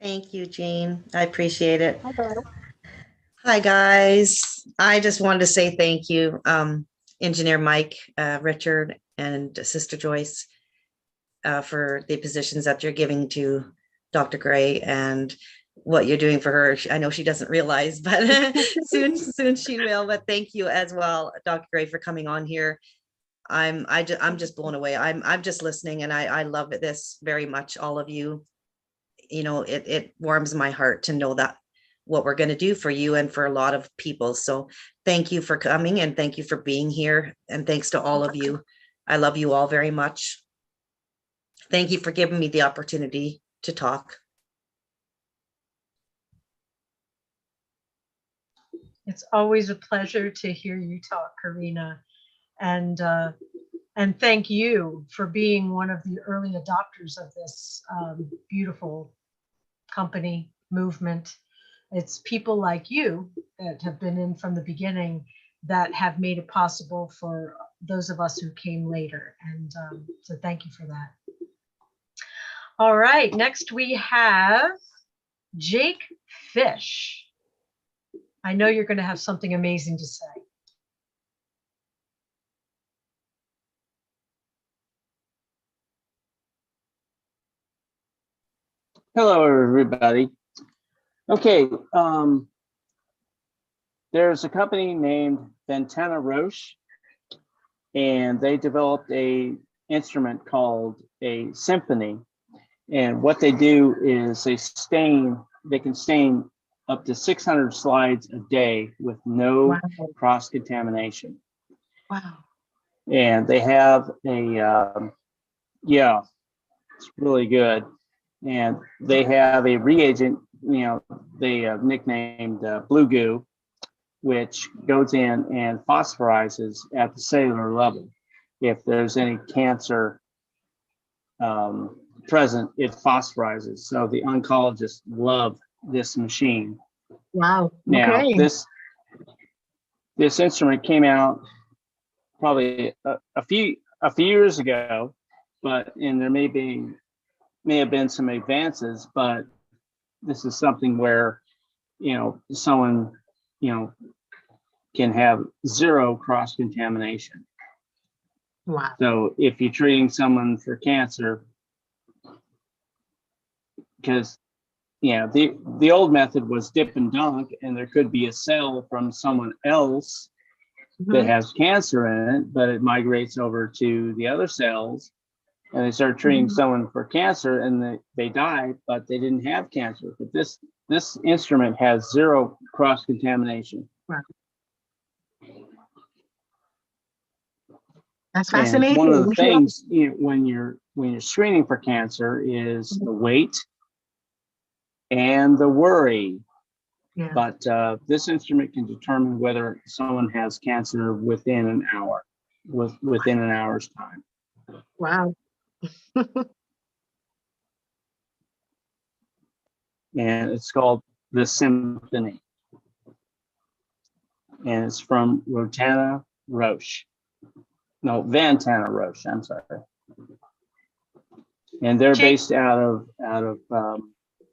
Thank you, Jean. I appreciate it. Hello. Hi, guys. I just wanted to say thank you, Engineer Mike, Richard, and Sister Joyce, for the positions that you're giving to Dr. Gray and what you're doing for her. I know she doesn't realize, but soon she will. But thank you as well, Dr. Gray, for coming on here. I'm just blown away. I'm just listening, and I love this very much. All of you, you know, it warms my heart to know that what we're going to do for you and for a lot of people. So thank you for coming, and thank you for being here. And thanks to all of you. I love you all very much. Thank you for giving me the opportunity to talk. It's always a pleasure to hear you talk, Karina. And thank you for being one of the early adopters of this beautiful company movement. It's people like you that have been in from the beginning that have made it possible for those of us who came later. And so thank you for that. All right, next we have Jake Fish. I know you're going to have something amazing to say. Hello, everybody. Okay, there's a company named Ventana Roche, and they developed a instrument called a symphony. And what they do is they can stain up to 600 slides a day with no cross-contamination. Wow. And they have a, yeah, it's really good. And they have a reagent, you know, they nicknamed Blue Goo, which goes in and phosphorizes at the cellular level. If there's any cancer present, it phosphorizes. So the oncologists love this machine. Wow. Now, Okay. this instrument came out probably a few years ago, and there may have been some advances, but this is something where, you know, someone, you know, can have zero cross contamination. Wow. So if you're treating someone for cancer, because, you know, the old method was dip and dunk, and there could be a cell from someone else that has cancer in it, but it migrates over to the other cells, and they start treating someone for cancer, and they die, but they didn't have cancer. But this instrument has zero cross contamination. Wow. That's And fascinating. one of the things, you know, when you're screening for cancer is the weight and the worry. Yeah. But this instrument can determine whether someone has cancer within an hour, within an hour's time. Wow. And it's called the Symphony. And it's from Ventana Roche. No, Ventana Roche, I'm sorry. And they're based out of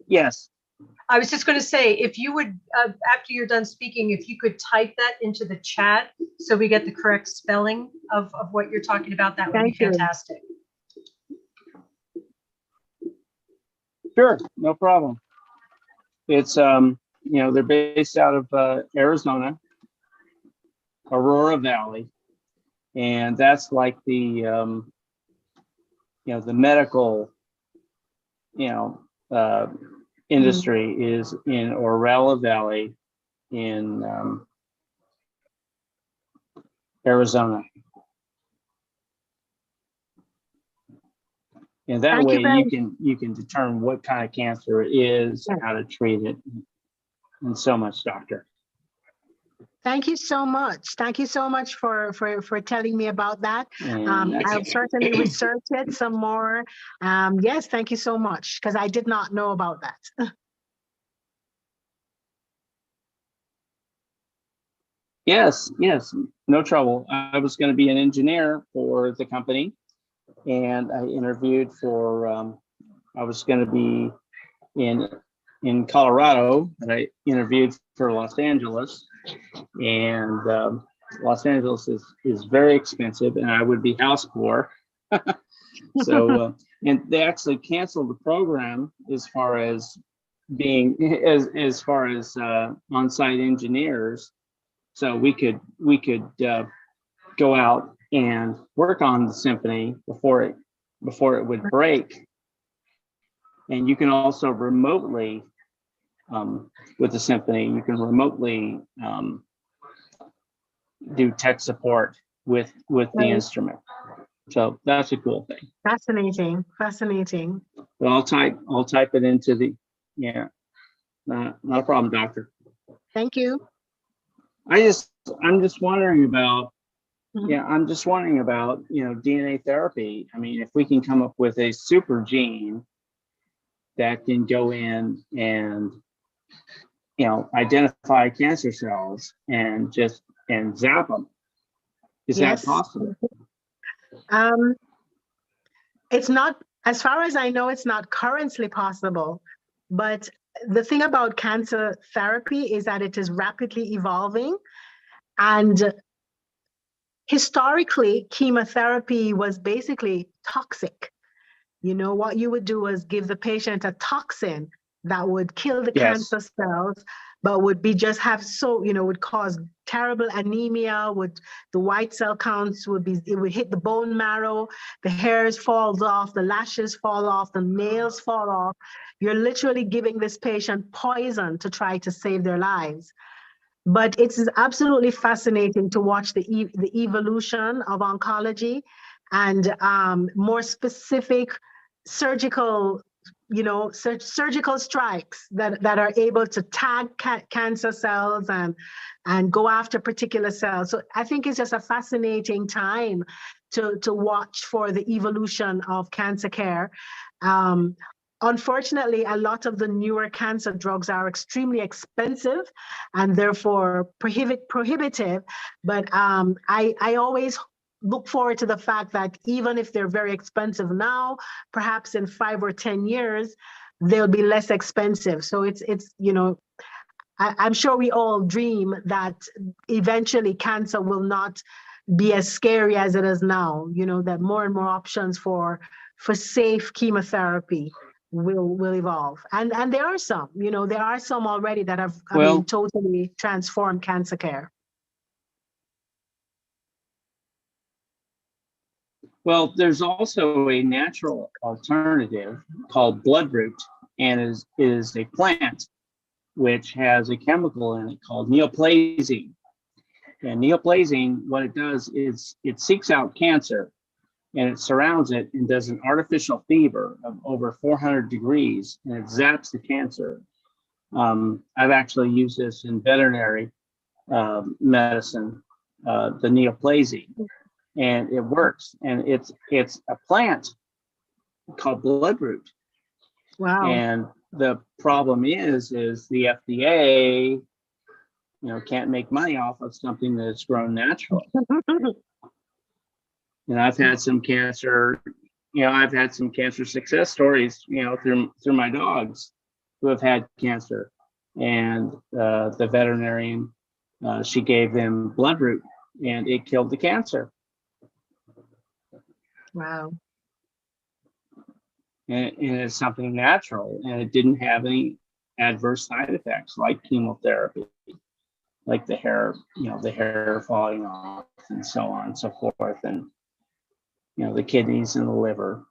Yes. I was just going to say, if you would, after you're done speaking, if you could type that into the chat so we get the correct spelling of what you're talking about, that would be Thank you. fantastic. Sure, no problem. It's they're based out of Arizona, Aurora Valley, and that's like the the medical industry is in Aurora Valley in Arizona. And that Thank way you very you can determine what kind of cancer it is, how to treat it, and so much, doctor. Thank you so much. Thank you so much for telling me about that. I'll certainly research it some more. Yes, thank you so much, because I did not know about that. Yes, no trouble. I was going to be an engineer for the company, and I interviewed for, I was going to be in Colorado, and I interviewed for Los Angeles, and Los Angeles is very expensive, and I would be house poor. So, and they actually canceled the program as far as being, as far as on-site engineers. So we could go out and work on the symphony before it would break. And you can also remotely, with the symphony, you can remotely do tech support with the instrument. So that's a cool thing. Fascinating, fascinating. But I'll type it into the, not a problem, doctor. Thank you. I'm just wondering about, I'm just wondering about, DNA therapy. I mean, if we can come up with a super gene that can go in and, identify cancer cells and zap them. Is that possible? It's not, as far as I know, it's not currently possible. But the thing about cancer therapy is that it is rapidly evolving. And historically, chemotherapy was basically toxic. What you would do was give the patient a toxin that would kill the cancer cells, but would cause terrible anemia, the white cell counts it would hit the bone marrow, the hairs falls off, the lashes fall off, the nails fall off. You're literally giving this patient poison to try to save their lives. But it's absolutely fascinating to watch the evolution of oncology and more specific surgical strikes that are able to tag cancer cells and go after particular cells. So I think it's just a fascinating time to watch for the evolution of cancer care. Unfortunately, a lot of the newer cancer drugs are extremely expensive and therefore prohibitive. But I always look forward to the fact that even if they're very expensive now, perhaps in 5 or 10 years, they'll be less expensive. So I'm sure we all dream that eventually cancer will not be as scary as it is now, that more and more options for safe chemotherapy will evolve. And there are some, there are some already that have totally transformed cancer care. Well, there's also a natural alternative called bloodroot, and is a plant which has a chemical in it called neoplazine. And neoplazine, what it does is it seeks out cancer and it surrounds it and does an artificial fever of over 400 degrees, and it zaps the cancer. I've actually used this in veterinary medicine, the neoplazine, and it works. And it's a plant called bloodroot. Wow. And the problem is the FDA, can't make money off of something that's grown naturally. And I've had some cancer, I've had some cancer success stories, through my dogs. who have had cancer. And the veterinarian, she gave them bloodroot and it killed the cancer. Wow. And it's something natural, and it didn't have any adverse side effects like chemotherapy, like the hair, the hair falling off and so on and so forth, and the kidneys and the liver.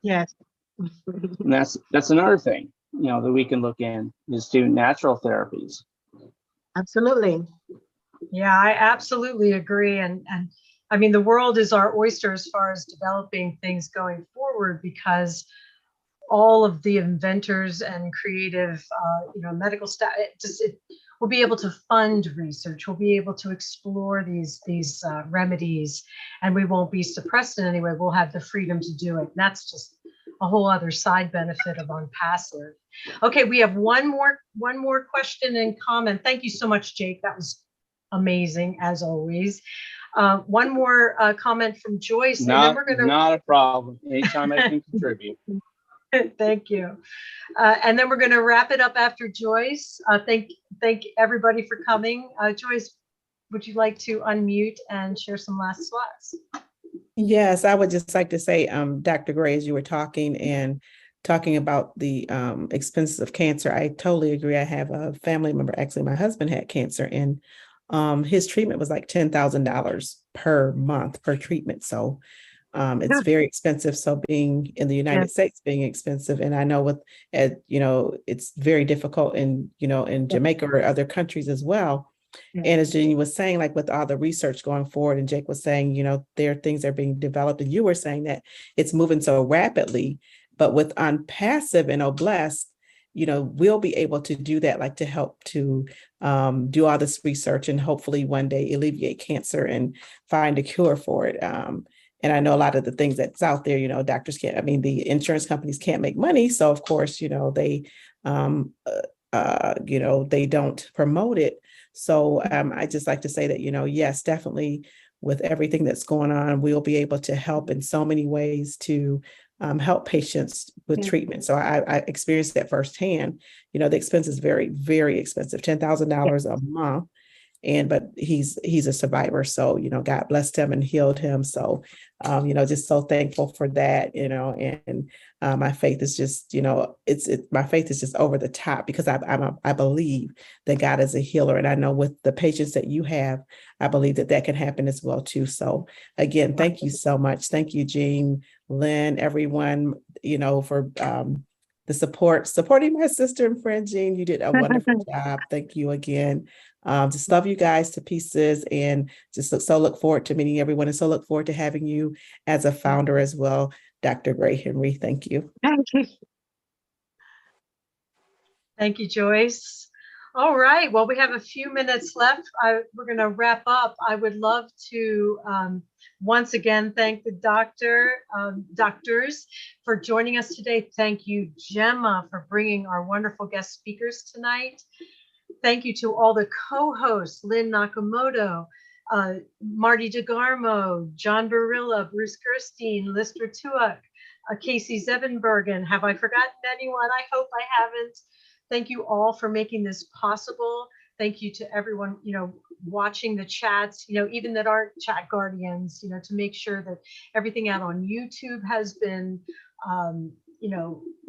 Yes. And that's another thing, that we can look in is do natural therapies. Absolutely. Yeah, I absolutely agree. And I mean, the world is our oyster as far as developing things going forward, because all of the inventors and creative, medical staff, it will be able to fund research. We'll be able to explore these remedies, and we won't be suppressed in any way. We'll have the freedom to do it. And that's just a whole other side benefit of OnPassive. Okay, we have one more question and comment. Thank you so much, Jake. That was amazing as always. One more comment from Joyce. Not a problem. Anytime I can contribute. Thank you. And then we're going to wrap it up after Joyce. Thank everybody for coming. Joyce, would you like to unmute and share some last thoughts? Yes, I would just like to say, Dr. Gray, as you were talking about the expenses of cancer, I totally agree. I have a family member, actually, my husband had cancer, and his treatment was like $10,000 per month per treatment. So it's very expensive. So being in the United States being expensive, and I know it's very difficult in Jamaica or other countries as well. And as Jeannie was saying, like with all the research going forward, and Jake was saying, there are things that are being developed, and you were saying that it's moving so rapidly, but with OnPassive and Oblast, we'll be able to do that, like to help to do all this research and hopefully one day alleviate cancer and find a cure for it. And I know a lot of the things that's out there, doctors the insurance companies can't make money. So of course, they don't promote it. So I just like to say that, yes, definitely with everything that's going on, we'll be able to help in so many ways to help patients with treatment. So I experienced that firsthand. The expense is very, very expensive, $10,000 a month. But he's a survivor. So, God blessed him and healed him. So, just so thankful for that, and my faith is just, my faith is just over the top, because I believe that God is a healer. And I know with the patients that you have, I believe that can happen as well too. So again, thank you so much. Thank you, Jean, Lynn, everyone, for the supporting my sister and friend, Jean. You did a wonderful job. Thank you again. Just love you guys to pieces, and just look forward to meeting everyone, and so look forward to having you as a founder as well, Dr. Gray Henry. Thank you. Thank you. Thank you, Joyce. All right, well, we have a few minutes left. We're going to wrap up. I would love to once again thank the doctors for joining us today. Thank you, Gemma, for bringing our wonderful guest speakers tonight. Thank you to all the co-hosts, Lynn Nakamoto, Marty DeGarmo, John Barilla, Bruce Gerstein, Lister Tuak, Casey Zevenbergen. Have I forgotten anyone? I hope I haven't. Thank you all for making this possible. Thank you to everyone, watching the chats, even that aren't chat guardians, to make sure that everything out on YouTube has been,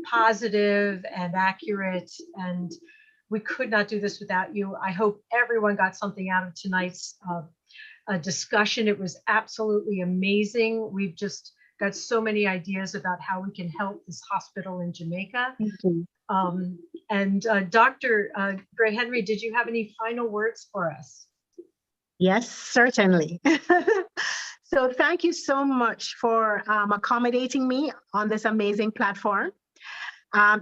positive and accurate. And we could not do this without you. I hope everyone got something out of tonight's discussion. It was absolutely amazing. We've just got so many ideas about how we can help this hospital in Jamaica. And Dr. Gray Henry, did you have any final words for us? Yes, certainly. So thank you so much for accommodating me on this amazing platform.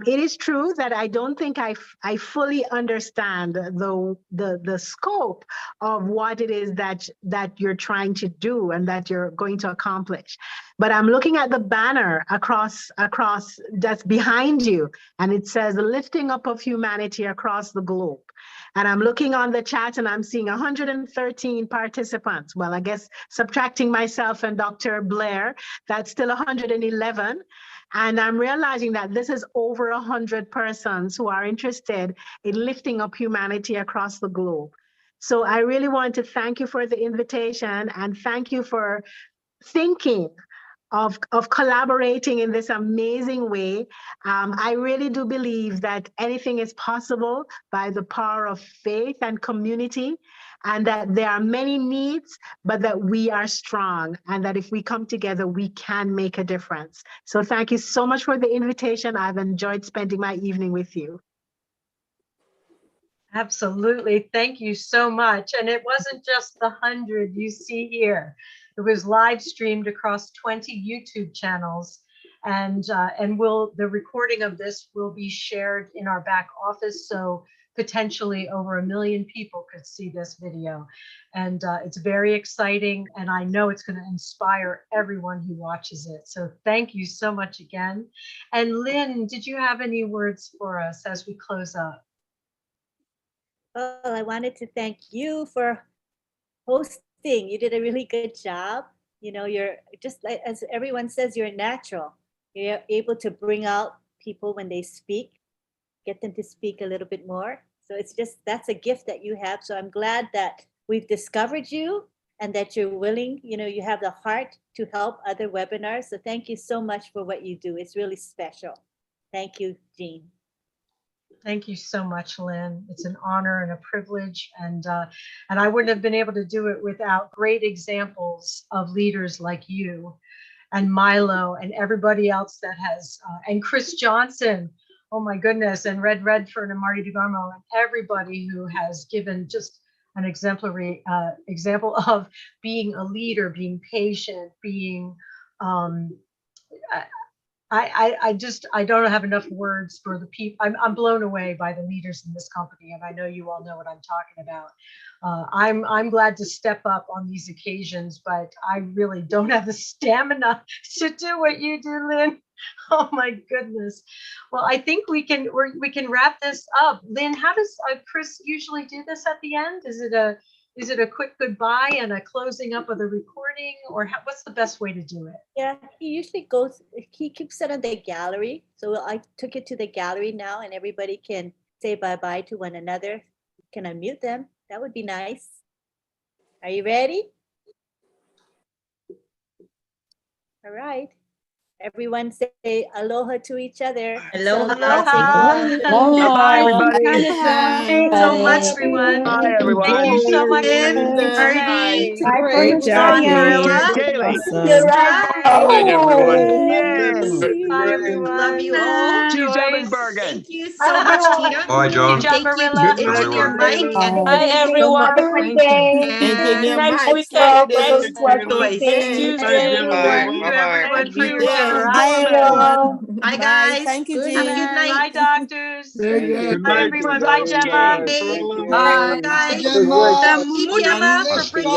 It is true that I don't think I fully understand the scope of what it is that you're trying to do and that you're going to accomplish. But I'm looking at the banner across that's behind you, and it says the lifting up of humanity across the globe. And I'm looking on the chat and I'm seeing 113 participants. Well, I guess subtracting myself and Dr. Blair, that's still 111. And I'm realizing that this is over 100 persons who are interested in lifting up humanity across the globe. So I really want to thank you for the invitation and thank you for thinking of collaborating in this amazing way. I really do believe that anything is possible by the power of faith and community, and that there are many needs, but that we are strong, and that if we come together, we can make a difference. So thank you so much for the invitation. I've enjoyed spending my evening with you. Absolutely. Thank you so much. And it wasn't just the 100 you see here. It was live streamed across 20 YouTube channels. And the recording of this will be shared in our back office. So potentially over 1 million people could see this video. And it's very exciting. And I know it's going to inspire everyone who watches it. So thank you so much again. And Lynn, did you have any words for us as we close up? Well, I wanted to thank you for hosting. You did a really good job. You know, you're just like, as everyone says, you're natural. You're able to bring out people when they speak, get them to speak a little bit more. So it's just, that's a gift that you have. So I'm glad that we've discovered you and that you're willing, you know, you have the heart to help other webinars. So thank you so much for what you do. It's really special. Thank you, Jean. Thank you so much, Lynn. It's an honor and a privilege. And I wouldn't have been able to do it without great examples of leaders like you and Milo and everybody else that has, and Chris Johnson, oh my goodness, and Red Redford and Marty DeGarmo, and everybody who has given just an exemplary example of being a leader, being patient, being, I don't have enough words for the people. I'm blown away by the leaders in this company, and I know you all know what I'm talking about. I'm glad to step up on these occasions, but I really don't have the stamina to do what you do, Lynn. Oh my goodness. Well, I think we can wrap this up. Lynn, how does Chris usually do this at the end? Is it a quick goodbye and a closing up of the recording, or what's the best way to do it? Yeah, he usually he keeps it on the gallery. So I took it to the gallery now, and everybody can say bye-bye to one another. Can I mute them? That would be nice. Are you ready? All right. Everyone say aloha to each other. Aloha. Bye-bye, everybody. Thanks so much, everyone. Bye, everyone. Thank you so much for Lynn, everything Birdie, today. great job, Marilla. Kaylee. Awesome. Good night, everyone. Bye, everyone. Love you all. Cheese Joyce. Bergen. Thank you so much, Tina. Bye, John. Good job, Thank you Marilla. to Engineer Mike and Bye, everyone. Thank you. Engineer Next Mike, weekend, Saturday, Joyce. next Tuesday. Thank you, everyone, I'll for be your there. generosity. Bye, Bye. guys. Thank you, Have a Jean. good night. Bye, doctors. Good Bye, night. everyone. Bye, Gemma. Bye. Bye. Guys. Gemma. Thank you, Emma, for bringing